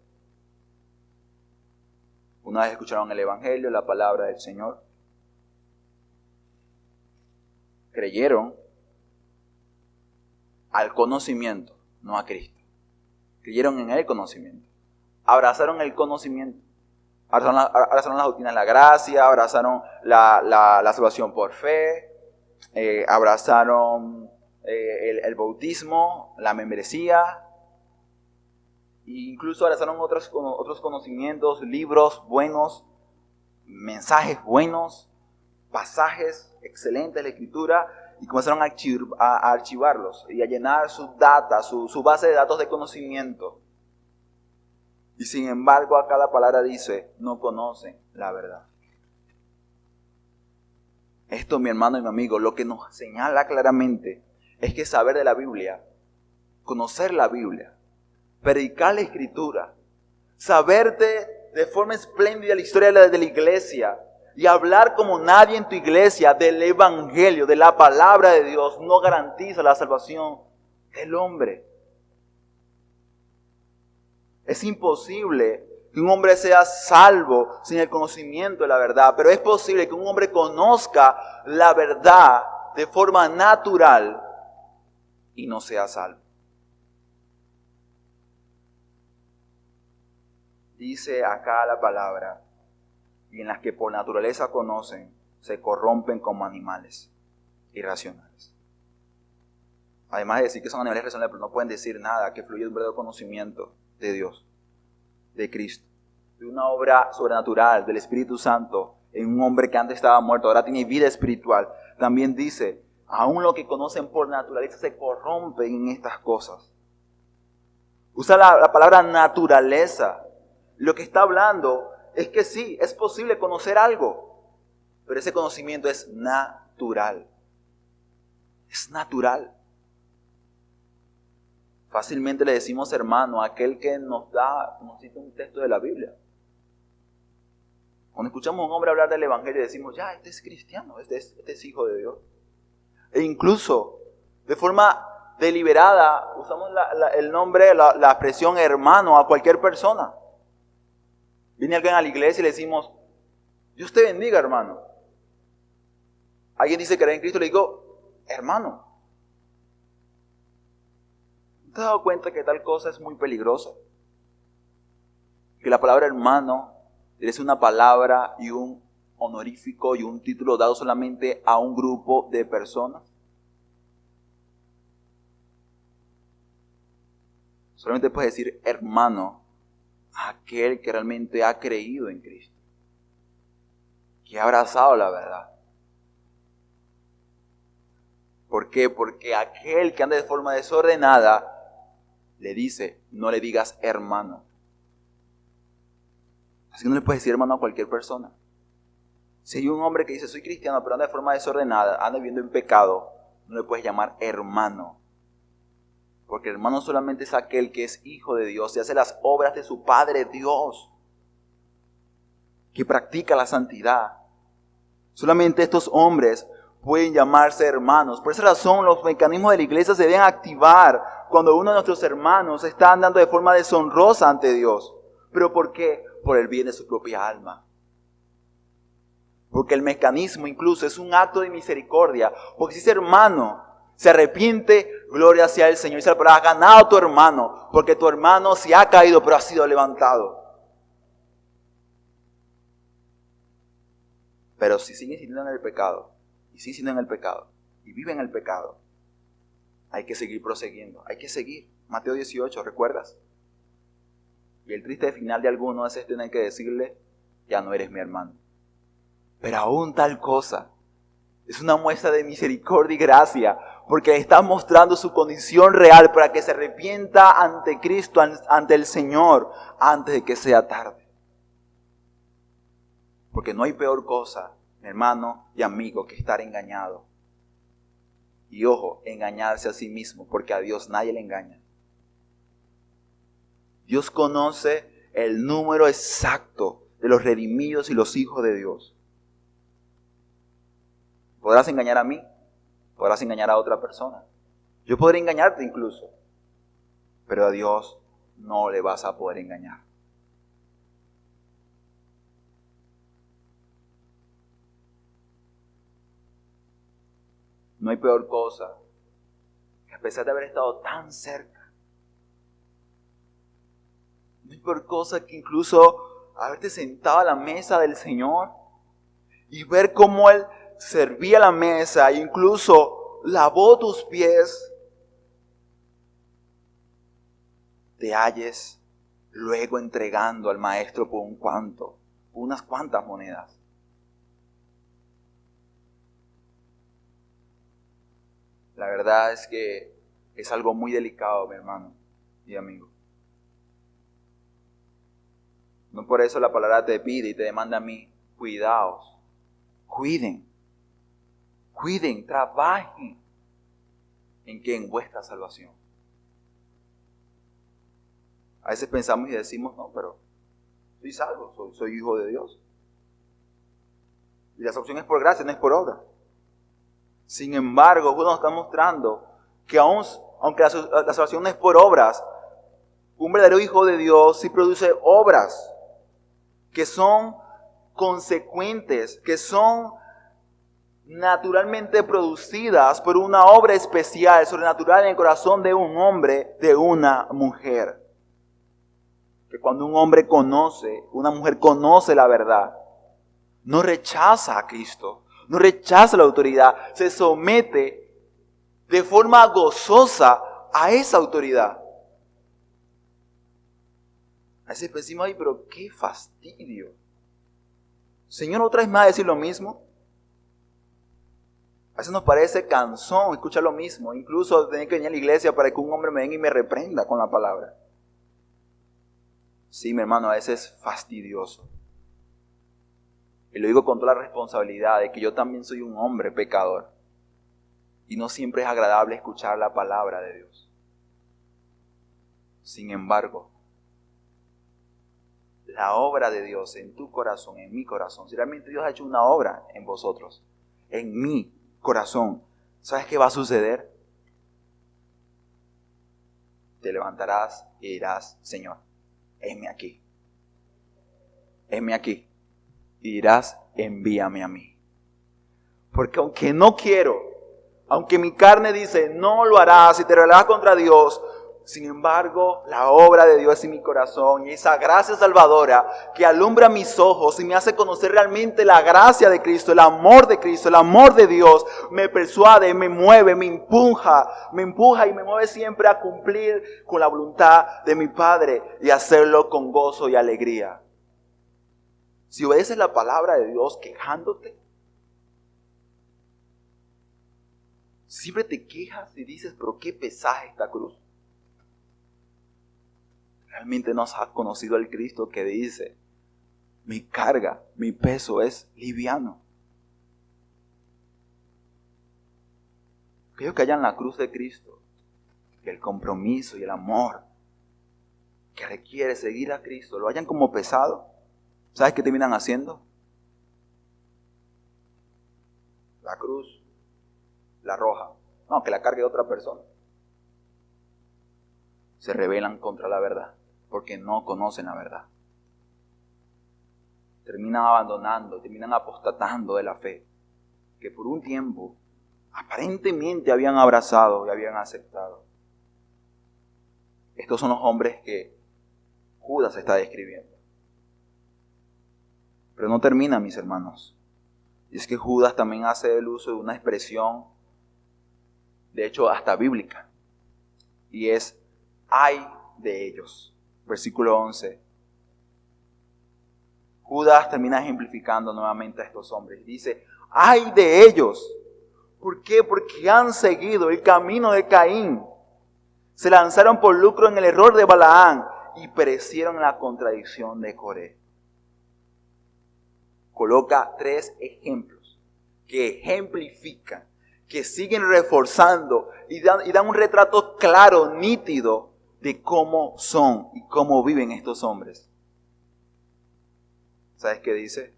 Una vez escucharon el Evangelio, la palabra del Señor, creyeron al conocimiento, no a Cristo. Creyeron en el conocimiento. Abrazaron el conocimiento. Abrazaron las doctrinas de la gracia, abrazaron la salvación por fe, abrazaron el bautismo, la membresía, e incluso abrazaron otros conocimientos, libros buenos, mensajes buenos, pasajes excelentes de la Escritura, y comenzaron a archivarlos y a llenar sus data, su base de datos de conocimiento. Y sin embargo, acá la palabra dice, no conocen la verdad. Esto, mi hermano y mi amigo, lo que nos señala claramente es que saber de la Biblia, conocer la Biblia, predicar la Escritura, saberte de forma espléndida la historia de la iglesia y hablar como nadie en tu iglesia del Evangelio, de la palabra de Dios, no garantiza la salvación del hombre. Es imposible que un hombre sea salvo sin el conocimiento de la verdad, pero es posible que un hombre conozca la verdad de forma natural y no sea salvo. Dice acá la palabra, y en las que por naturaleza conocen, se corrompen como animales irracionales. Además de decir que son animales irracionales, pero no pueden decir nada, que fluye de un verdadero conocimiento de Dios, de Cristo, de una obra sobrenatural del Espíritu Santo en un hombre que antes estaba muerto, ahora tiene vida espiritual. También dice, aún lo que conocen por naturaleza se corrompen en estas cosas. Usa la palabra naturaleza. Lo que está hablando es que sí, es posible conocer algo, pero ese conocimiento es natural. Es natural. Fácilmente le decimos hermano a aquel que nos cita un texto de la Biblia. Cuando escuchamos a un hombre hablar del Evangelio decimos, ya, este es cristiano, este es hijo de Dios. E incluso, de forma deliberada, usamos el nombre, la expresión hermano a cualquier persona. Viene alguien a la iglesia y le decimos, Dios te bendiga, hermano. Alguien dice creer en Cristo, le digo, hermano. ¿Te has dado cuenta que tal cosa es muy peligrosa? Que la palabra hermano es una palabra y un honorífico y un título dado solamente a un grupo de personas. Solamente puedes decir hermano a aquel que realmente ha creído en Cristo, que ha abrazado la verdad. ¿Por qué? Porque aquel que anda de forma desordenada le dice, no le digas hermano. Así que no le puedes decir hermano a cualquier persona. Si hay un hombre que dice, soy cristiano, pero anda de forma desordenada, anda viviendo en pecado, no le puedes llamar hermano. Porque hermano solamente es aquel que es hijo de Dios y hace las obras de su Padre Dios, que practica la santidad. Solamente estos hombres pueden llamarse hermanos. Por esa razón los mecanismos de la iglesia se deben activar cuando uno de nuestros hermanos está andando de forma deshonrosa ante Dios. ¿Pero por qué? Por el bien de su propia alma. Porque el mecanismo incluso es un acto de misericordia. Porque si ese hermano se arrepiente, gloria sea el Señor. Y dice, pero has ganado a tu hermano. Porque tu hermano sí ha caído, pero ha sido levantado. Pero si sigue insistiendo en el pecado, y sigue insistiendo en el pecado, y vive en el pecado, hay que seguir prosiguiendo. Hay que seguir. Mateo 18, ¿recuerdas? Y el triste final de algunos es tener que decirle, ya no eres mi hermano. Pero aún tal cosa es una muestra de misericordia y gracia, porque le está mostrando su condición real para que se arrepienta ante Cristo, ante el Señor, antes de que sea tarde. Porque no hay peor cosa, mi hermano y amigo, que estar engañado. Y ojo, engañarse a sí mismo, porque a Dios nadie le engaña. Dios conoce el número exacto de los redimidos y los hijos de Dios. Podrás engañar a mí, podrás engañar a otra persona. Yo podré engañarte incluso, pero a Dios no le vas a poder engañar. No hay peor cosa que a pesar de haber estado tan cerca, no hay peor cosa que incluso haberte sentado a la mesa del Señor y ver cómo Él servía la mesa e incluso lavó tus pies, te halles luego entregando al maestro por unas cuantas monedas. La verdad es que es algo muy delicado, mi hermano y amigo. No por eso la palabra te pide y te demanda a mí, cuidaos, cuiden, trabajen. ¿En qué? En vuestra salvación. A veces pensamos y decimos, no, pero soy salvo, soy hijo de Dios. Y la salvación es por gracia, no es por obra. Sin embargo, Dios nos está mostrando que aunque la salvación no es por obras, un verdadero hijo de Dios sí produce obras que son consecuentes, que son naturalmente producidas por una obra especial, sobrenatural en el corazón de un hombre, de una mujer. Que cuando un hombre una mujer conoce la verdad, no rechaza a Cristo, no rechaza la autoridad, se somete de forma gozosa a esa autoridad. A veces decimos, ay, pero qué fastidio. Señor, ¿otra vez me va a decir lo mismo? A veces nos parece cansón escuchar lo mismo, incluso tener que venir a la iglesia para que un hombre me venga y me reprenda con la palabra. Sí, mi hermano, a veces es fastidioso. Y lo digo con toda la responsabilidad de que yo también soy un hombre pecador. Y no siempre es agradable escuchar la palabra de Dios. Sin embargo, la obra de Dios en tu corazón, en mi corazón, si realmente Dios ha hecho una obra en vosotros, en mi corazón, ¿sabes qué va a suceder? Te levantarás y dirás, Señor, heme aquí. Heme aquí. Y dirás, envíame a mí. Porque aunque no quiero, aunque mi carne dice, no lo harás y te rebelarás contra Dios, sin embargo, la obra de Dios en mi corazón y esa gracia salvadora que alumbra mis ojos y me hace conocer realmente la gracia de Cristo, el amor de Cristo, el amor de Dios, me persuade, me mueve, me empuja y me mueve siempre a cumplir con la voluntad de mi Padre y hacerlo con gozo y alegría. Si obedeces la palabra de Dios quejándote, siempre te quejas y dices, pero qué pesada esta cruz. Realmente no has conocido al Cristo que dice, mi carga, mi peso es liviano. Aquellos que hallan la cruz de Cristo, que el compromiso y el amor que requiere seguir a Cristo, lo hallan como pesado. ¿Sabes qué terminan haciendo? La cruz, la arroja. No, que la cargue otra persona. Se rebelan contra la verdad, porque no conocen la verdad. Terminan abandonando, terminan apostatando de la fe, que por un tiempo aparentemente habían abrazado y habían aceptado. Estos son los hombres que Judas está describiendo. Pero no termina, mis hermanos. Y es que Judas también hace el uso de una expresión, de hecho hasta bíblica, y es ay de ellos. Versículo 11. Judas termina ejemplificando nuevamente a estos hombres. Dice, ay de ellos. ¿Por qué? Porque han seguido el camino de Caín. Se lanzaron por lucro en el error de Balaán y perecieron en la contradicción de Coré. Coloca 3 ejemplos que ejemplifican, que siguen reforzando y dan un retrato claro, nítido de cómo son y cómo viven estos hombres. ¿Sabes qué dice?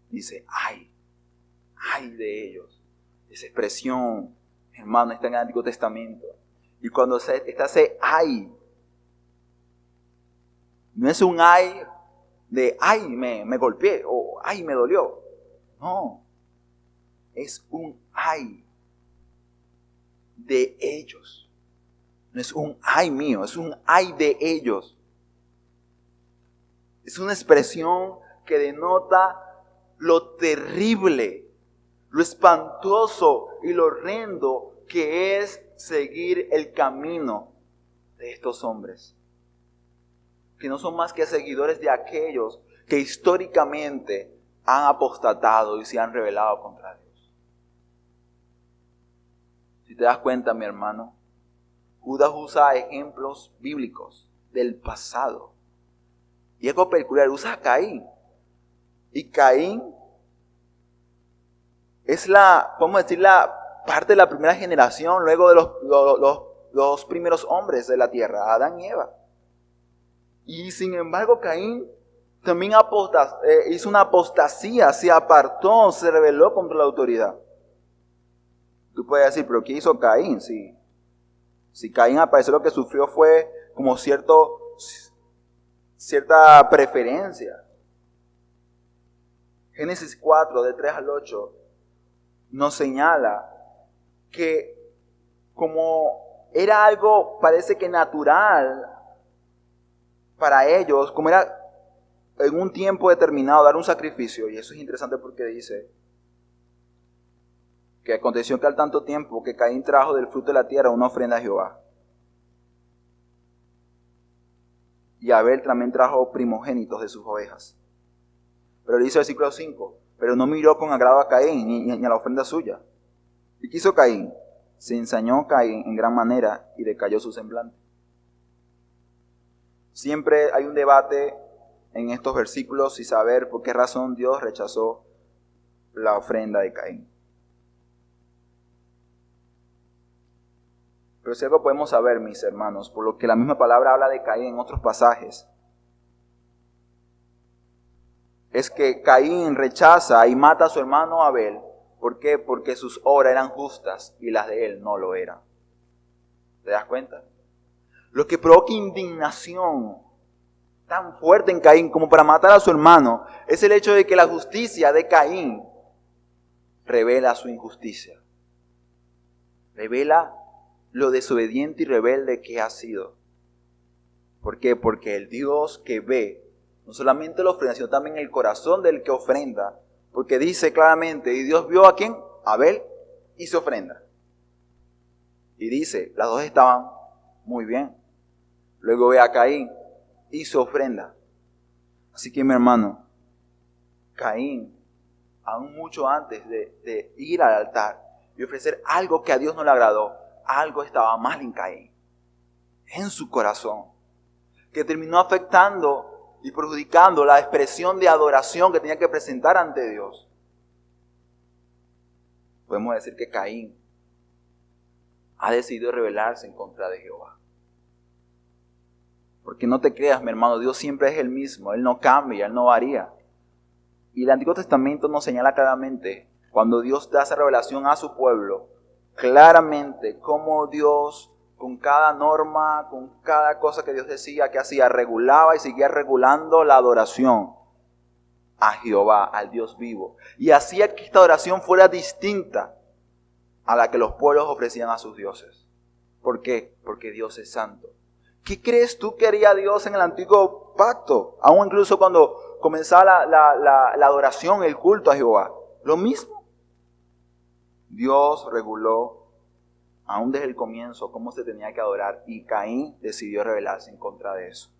Dice, ay de ellos. Esa expresión, hermano, está en el Antiguo Testamento. Y cuando está ese ay, no es un ay de ay me golpeé o ay me dolió. No, es un ay de ellos. No es un ay mío, es un ay de ellos. Es una expresión que denota lo terrible, lo espantoso y lo horrendo que es seguir el camino de estos hombres. Que no son más que seguidores de aquellos que históricamente han apostatado y se han rebelado contra Dios. Si te das cuenta, mi hermano, Judas usa ejemplos bíblicos del pasado. Y algo peculiar, usa a Caín. Y Caín es podemos decir, la parte de la primera generación, luego de los primeros hombres de la tierra, Adán y Eva. Y sin embargo, Caín también hizo una apostasía, se apartó, se rebeló contra la autoridad. Tú puedes decir, ¿pero qué hizo Caín? Si Caín al parecer lo que sufrió fue como cierta preferencia. Génesis 4, de 3 al 8, nos señala que como era algo, parece que natural para ellos, como era en un tiempo determinado dar un sacrificio, y eso es interesante porque dice que aconteció que al tanto tiempo que Caín trajo del fruto de la tierra una ofrenda a Jehová. Y Abel también trajo primogénitos de sus ovejas. Pero dice el versículo 5, pero no miró con agrado a Caín ni a la ofrenda suya. ¿Y qué hizo Caín? Se ensañó Caín en gran manera y decayó su semblante. Siempre hay un debate en estos versículos y saber por qué razón Dios rechazó la ofrenda de Caín. Pero si algo podemos saber, mis hermanos, por lo que la misma palabra habla de Caín en otros pasajes, es que Caín rechaza y mata a su hermano Abel. ¿Por qué? Porque sus obras eran justas y las de él no lo eran. ¿Te das cuenta? Lo que provoca indignación tan fuerte en Caín como para matar a su hermano es el hecho de que la justicia de Caín revela su injusticia. Revela lo desobediente y rebelde que ha sido. ¿Por qué? Porque el Dios que ve no solamente la ofrenda, sino también el corazón del que ofrenda. Porque dice claramente, ¿y Dios vio a quién? A Abel y su ofrenda. Y dice, las dos estaban muy bien. Luego ve a Caín y su ofrenda. Así que mi hermano, Caín, aún mucho antes de ir al altar y ofrecer algo que a Dios no le agradó, algo estaba mal en Caín, en su corazón, que terminó afectando y perjudicando la expresión de adoración que tenía que presentar ante Dios. Podemos decir que Caín ha decidido rebelarse en contra de Jehová. Porque no te creas, mi hermano, Dios siempre es el mismo, Él no cambia, Él no varía. Y el Antiguo Testamento nos señala claramente, cuando Dios da esa revelación a su pueblo, claramente cómo Dios, con cada norma, con cada cosa que Dios decía que hacía, regulaba y seguía regulando la adoración a Jehová, al Dios vivo. Y hacía que esta adoración fuera distinta a la que los pueblos ofrecían a sus dioses. ¿Por qué? Porque Dios es santo. ¿Qué crees tú que haría Dios en el antiguo pacto? Aún incluso cuando comenzaba la adoración, el culto a Jehová. Lo mismo. Dios reguló, aún desde el comienzo, cómo se tenía que adorar. Y Caín decidió rebelarse en contra de eso.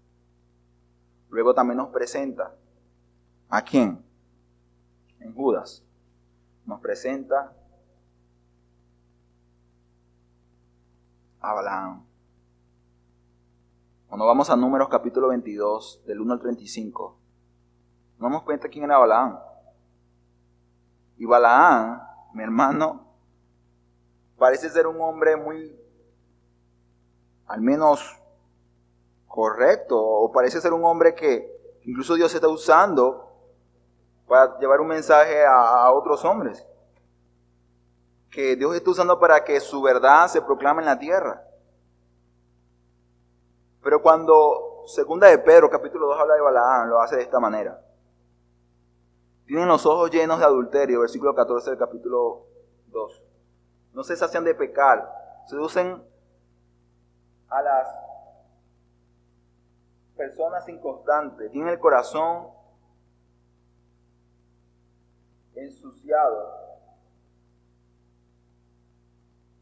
Luego también nos presenta, ¿a quién? En Judas. Nos presenta a Balaam. Cuando vamos a Números capítulo 22, del 1 al 35, nos damos cuenta quién era Balaam. Y Balaam, mi hermano, parece ser un hombre muy, al menos, correcto, o parece ser un hombre que incluso Dios está usando para llevar un mensaje a otros hombres. Que Dios está usando para que su verdad se proclame en la tierra. Pero cuando segunda de Pedro, capítulo 2, habla de Balaam, lo hace de esta manera. Tienen los ojos llenos de adulterio, versículo 14 del capítulo 2. No se sacian de pecar, seducen a las personas inconstantes, tienen el corazón ensuciado,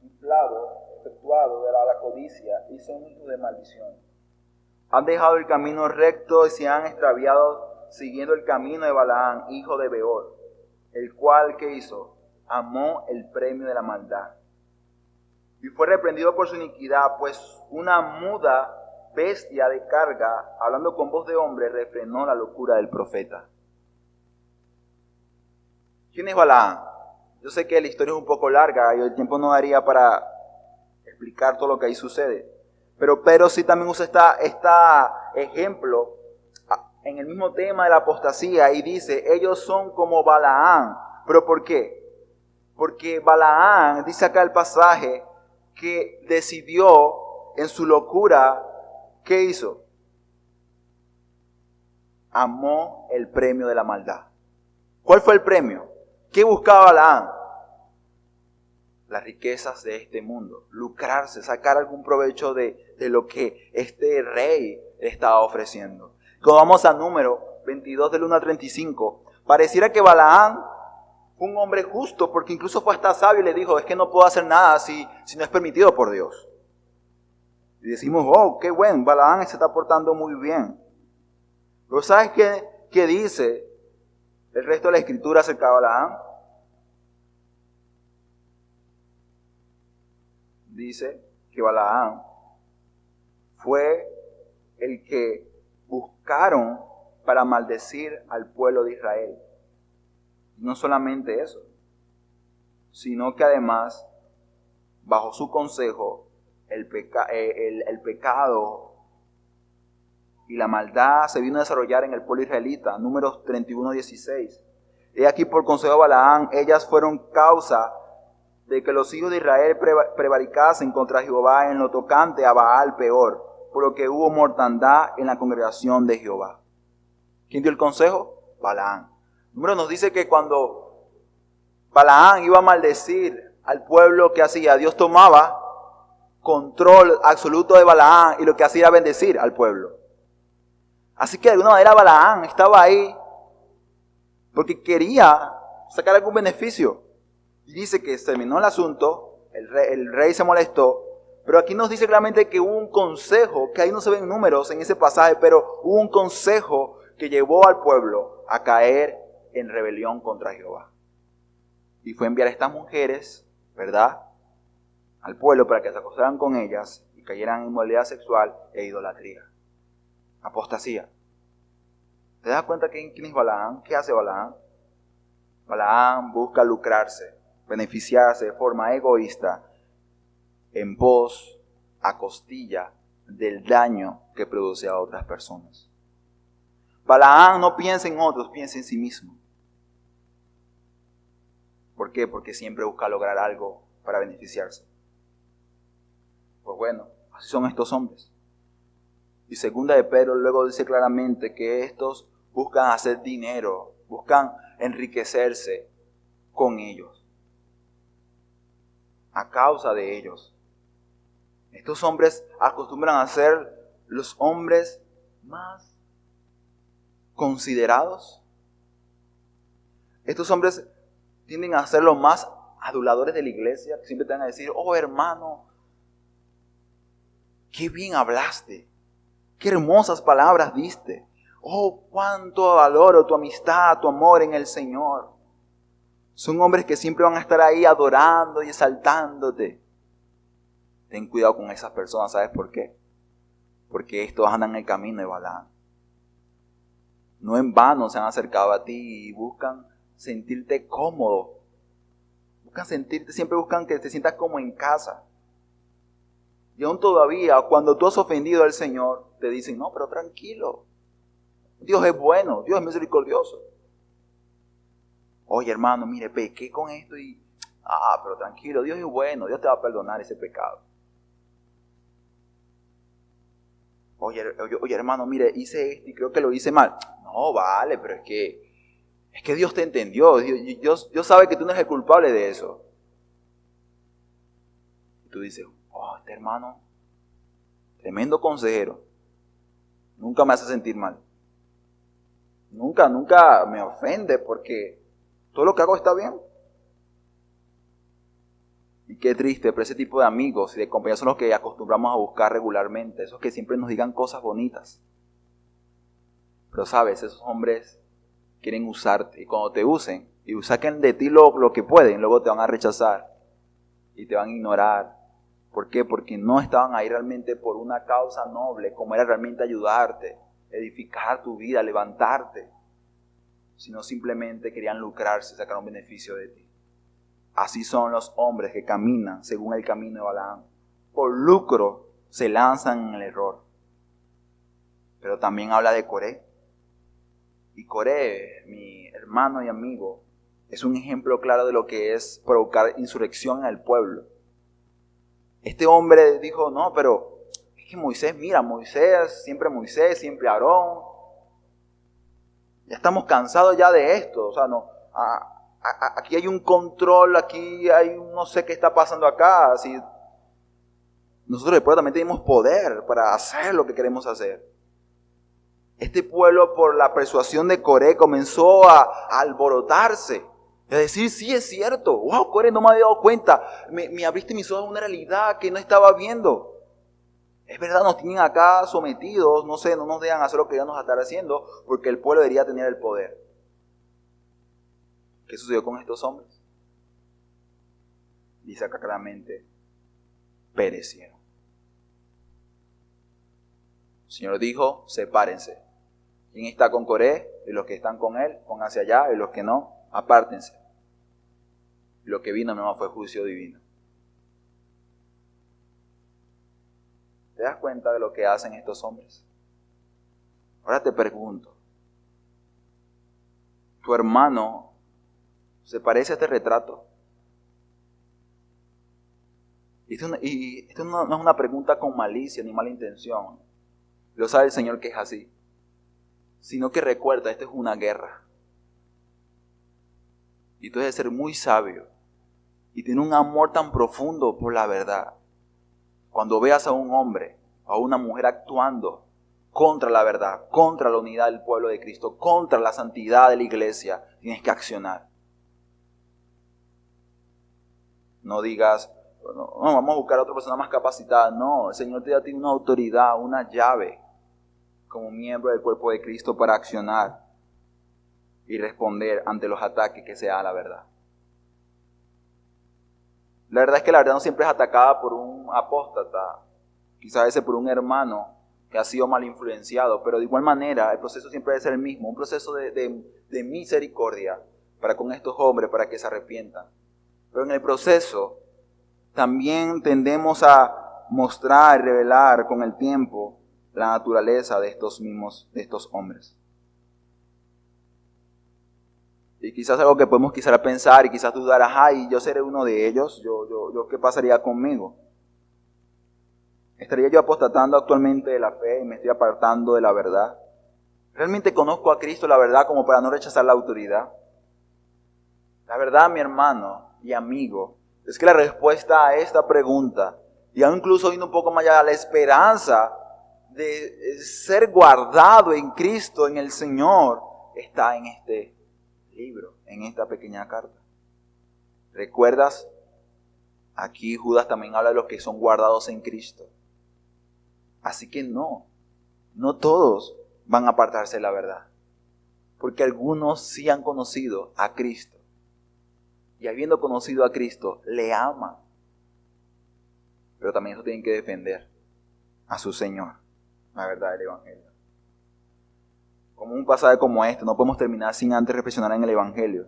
inflado, efectuado de la codicia y son hijos de maldición. Han dejado el camino recto y se han extraviado siguiendo el camino de Balaam, hijo de Beor, el cual, ¿qué hizo? Amó el premio de la maldad. Y fue reprendido por su iniquidad, pues una muda bestia de carga, hablando con voz de hombre, refrenó la locura del profeta. ¿Quién es Balaam? Yo sé que la historia es un poco larga y el tiempo no daría para explicar todo lo que ahí sucede. Pero Pedro sí también usa este ejemplo en el mismo tema de la apostasía y dice, ellos son como Balaam. ¿Pero por qué? Porque Balaam, dice acá el pasaje, que decidió en su locura, ¿qué hizo? Amó el premio de la maldad. ¿Cuál fue el premio? ¿Qué buscaba Balaam? Las riquezas de este mundo, lucrarse, sacar algún provecho de lo que este rey le estaba ofreciendo. Cuando vamos a Número 22 del 1 al 35, pareciera que Balaam fue un hombre justo, porque incluso fue hasta sabio y le dijo, es que no puedo hacer nada si no es permitido por Dios. Y decimos, oh, qué bueno, Balaam se está portando muy bien. Pero ¿sabes qué dice el resto de la escritura acerca de Balaam? Dice que Balaam fue el que buscaron para maldecir al pueblo de Israel. No solamente eso, sino que además, bajo su consejo, el pecado y la maldad se vino a desarrollar en el pueblo israelita. Números 31:16. He aquí por consejo de Balaam, ellas fueron causa de que los hijos de Israel prevaricasen contra Jehová en lo tocante a Baal Peor, por lo que hubo mortandad en la congregación de Jehová. ¿Quién dio el consejo? Balaam. Número nos dice que cuando Balaam iba a maldecir al pueblo, ¿qué hacía? Dios tomaba control absoluto de Balaam y lo que hacía era bendecir al pueblo. Así que de alguna manera Balaam estaba ahí porque quería sacar algún beneficio. Y dice que terminó el asunto, el rey se molestó, pero aquí nos dice claramente que hubo un consejo, que ahí no se ven números en ese pasaje, pero hubo un consejo que llevó al pueblo a caer en rebelión contra Jehová. Y fue enviar a estas mujeres, ¿verdad?, al pueblo para que se acostaran con ellas y cayeran en inmoralidad sexual e idolatría. Apostasía. ¿Te das cuenta quién es Balaam? ¿Qué hace Balaam? Balaam busca lucrarse, beneficiarse de forma egoísta en pos, a costilla del daño que produce a otras personas. Balaam no piensa en otros, piensa en sí mismo. ¿Por qué? Porque siempre busca lograr algo para beneficiarse. Pues bueno, así son estos hombres. Y segunda de Pedro luego dice claramente que estos buscan hacer dinero, buscan enriquecerse con ellos, a causa de ellos. Estos hombres acostumbran a ser los hombres más considerados. Estos hombres tienden a ser los más aduladores de la iglesia, que siempre te van a decir, oh hermano, qué bien hablaste, qué hermosas palabras diste, oh cuánto valoro tu amistad, tu amor en el Señor. Son hombres que siempre van a estar ahí adorando y exaltándote. Ten cuidado con esas personas, ¿sabes por qué? Porque estos andan en el camino de Balaam. No en vano se han acercado a ti y buscan sentirte cómodo. Siempre buscan que te sientas como en casa. Y aún todavía, cuando tú has ofendido al Señor, te dicen, no, pero tranquilo. Dios es bueno, Dios es misericordioso. Oye, hermano, mire, pequé con esto pero tranquilo, Dios es bueno, Dios te va a perdonar ese pecado. Oye, hermano, mire, hice esto y creo que lo hice mal. No, vale, pero es que Dios te entendió. Dios sabe que tú no eres el culpable de eso. Y tú dices, oh, este hermano, tremendo consejero. Nunca me hace sentir mal. Nunca me ofende porque todo lo que hago está bien. Y qué triste, pero ese tipo de amigos y de compañeros son los que acostumbramos a buscar regularmente. Esos que siempre nos digan cosas bonitas. Pero sabes, esos hombres quieren usarte. Y cuando te usen y saquen de ti lo que pueden, luego te van a rechazar y te van a ignorar. ¿Por qué? Porque no estaban ahí realmente por una causa noble, como era realmente ayudarte, edificar tu vida, levantarte. Sino simplemente querían lucrarse, sacar un beneficio de ti. Así son los hombres que caminan según el camino de Balaam. Por lucro se lanzan en el error. Pero también habla de Coré. Y Coré, mi hermano y amigo, es un ejemplo claro de lo que es provocar insurrección en el pueblo. Este hombre dijo, no, pero es que Moisés, siempre Aarón. Ya estamos cansados ya de esto. O sea, no, aquí hay un control, aquí hay no sé qué está pasando acá. Así, nosotros después también tenemos poder para hacer lo que queremos hacer. Este pueblo, por la persuasión de Coré, comenzó a alborotarse. A decir, sí es cierto. Wow, Coré, no me había dado cuenta. Me abriste mis ojos a una realidad que no estaba viendo. Es verdad, nos tienen acá sometidos. No sé, no nos dejan hacer lo que debemos estar haciendo. Porque el pueblo debería tener el poder. ¿Qué sucedió con estos hombres? Dice acá claramente, perecieron. El Señor dijo, sepárense. ¿Quién está con Coré? Y los que están con él, pónganse allá. Y los que no, apártense. Lo que vino no fue juicio divino. ¿Te das cuenta de lo que hacen estos hombres? Ahora te pregunto, ¿tu hermano se parece a este retrato? Y esto no es una pregunta con malicia ni mala intención. Lo sabe el Señor que es así. Sino que recuerda, esto es una guerra. Y tú debes ser muy sabio y tener un amor tan profundo por la verdad. Cuando veas a un hombre o a una mujer actuando contra la verdad, contra la unidad del pueblo de Cristo, contra la santidad de la iglesia, tienes que accionar. No digas, no, vamos a buscar a otra persona más capacitada. No, el Señor te da a ti una autoridad, una llave como miembro del cuerpo de Cristo para accionar y responder ante los ataques que sea la verdad. La verdad es que la verdad no siempre es atacada por un apóstata, quizás a veces por un hermano que ha sido mal influenciado, pero de igual manera el proceso siempre debe ser el mismo, un proceso de misericordia para con estos hombres, para que se arrepientan. Pero en el proceso también tendemos a mostrar, revelar con el tiempo la naturaleza de estos hombres. Y quizás algo que podemos quizás pensar y quizás dudar, y yo seré uno de ellos, yo ¿qué pasaría conmigo? ¿Estaría yo apostatando actualmente de la fe y me estoy apartando de la verdad? ¿Realmente conozco a Cristo, la verdad, como para no rechazar la autoridad? La verdad, mi hermano y amigo, es que la respuesta a esta pregunta, y aún incluso yendo un poco más allá, la esperanza de ser guardado en Cristo, en el Señor, está en este libro, en esta pequeña carta. ¿Recuerdas? Aquí Judas también habla de los que son guardados en Cristo. Así que no todos van a apartarse de la verdad, porque algunos sí han conocido a Cristo, y habiendo conocido a Cristo, le aman, pero también eso tienen que defender a su Señor, la verdad del Evangelio. Como un pasaje como este, no podemos terminar sin antes reflexionar en el Evangelio.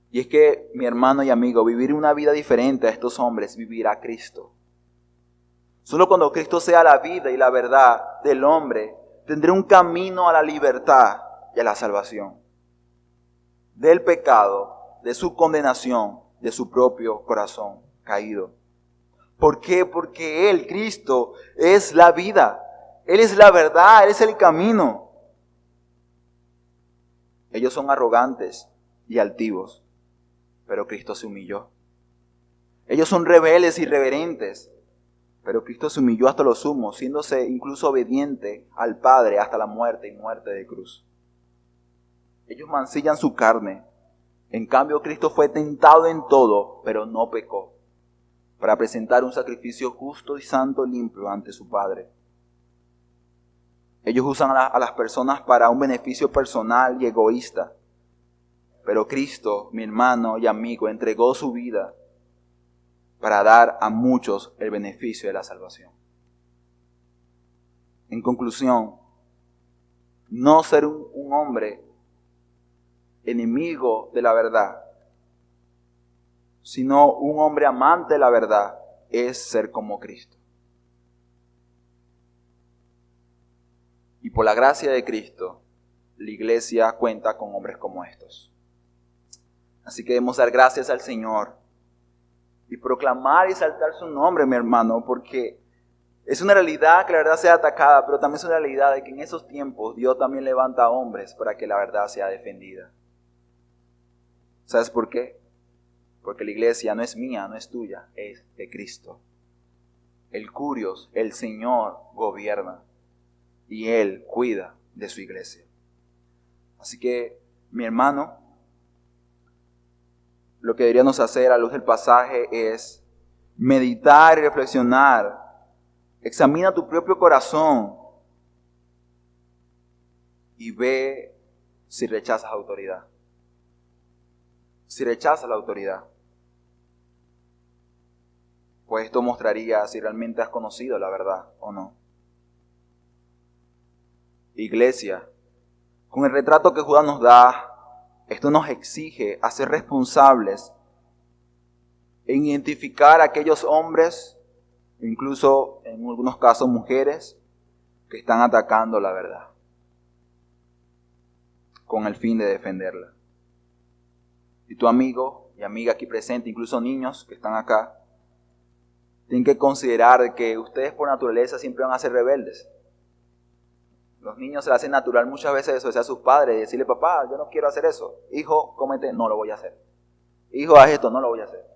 Y es que, mi hermano y amigo, vivir una vida diferente a estos hombres, vivir a Cristo. Solo cuando Cristo sea la vida y la verdad del hombre, tendré un camino a la libertad y a la salvación. Del pecado, de su condenación, de su propio corazón caído. ¿Por qué? Porque Él, Cristo, es la vida. Él es la verdad, Él es el camino. Ellos son arrogantes y altivos, pero Cristo se humilló. Ellos son rebeldes y irreverentes, pero Cristo se humilló hasta lo sumo, siéndose incluso obediente al Padre hasta la muerte y muerte de cruz. Ellos mancillan su carne. En cambio, Cristo fue tentado en todo, pero no pecó, para presentar un sacrificio justo y santo, limpio ante su Padre. Ellos usan a las personas para un beneficio personal y egoísta, pero Cristo, mi hermano y amigo, entregó su vida para dar a muchos el beneficio de la salvación. En conclusión, no ser un hombre enemigo de la verdad, sino un hombre amante de la verdad, es ser como Cristo. Y por la gracia de Cristo, la iglesia cuenta con hombres como estos. Así que debemos dar gracias al Señor y proclamar y exaltar su nombre, mi hermano, porque es una realidad que la verdad sea atacada, pero también es una realidad de que en esos tiempos Dios también levanta hombres para que la verdad sea defendida. ¿Sabes por qué? Porque la iglesia no es mía, no es tuya, es de Cristo. El Curios, el Señor, gobierna y Él cuida de su iglesia. Así que, mi hermano, lo que deberíamos hacer a luz del pasaje es meditar y reflexionar. Examina tu propio corazón y ve si rechazas la autoridad. Si rechazas la autoridad, pues esto mostraría si realmente has conocido la verdad o no. Iglesia, con el retrato que Judas nos da, esto nos exige a ser responsables en identificar a aquellos hombres, incluso en algunos casos mujeres, que están atacando la verdad, con el fin de defenderla. Y tu amigo y amiga aquí presente, incluso niños que están acá, tienen que considerar que ustedes por naturaleza siempre van a ser rebeldes. Los niños se les hace natural muchas veces eso, a sus padres, y decirle, papá, yo no quiero hacer eso. Hijo, cómete, no lo voy a hacer. Hijo, haz esto, no lo voy a hacer.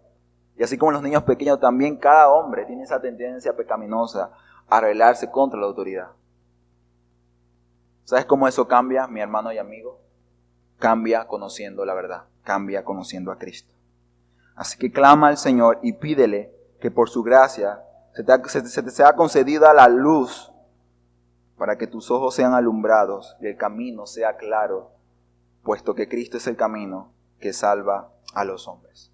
Y así como los niños pequeños, también cada hombre tiene esa tendencia pecaminosa a rebelarse contra la autoridad. ¿Sabes cómo eso cambia, mi hermano y amigo? Cambia conociendo la verdad, cambia conociendo a Cristo. Así que clama al Señor y pídele que por su gracia se te sea concedida la luz para que tus ojos sean alumbrados y el camino sea claro, puesto que Cristo es el camino que salva a los hombres.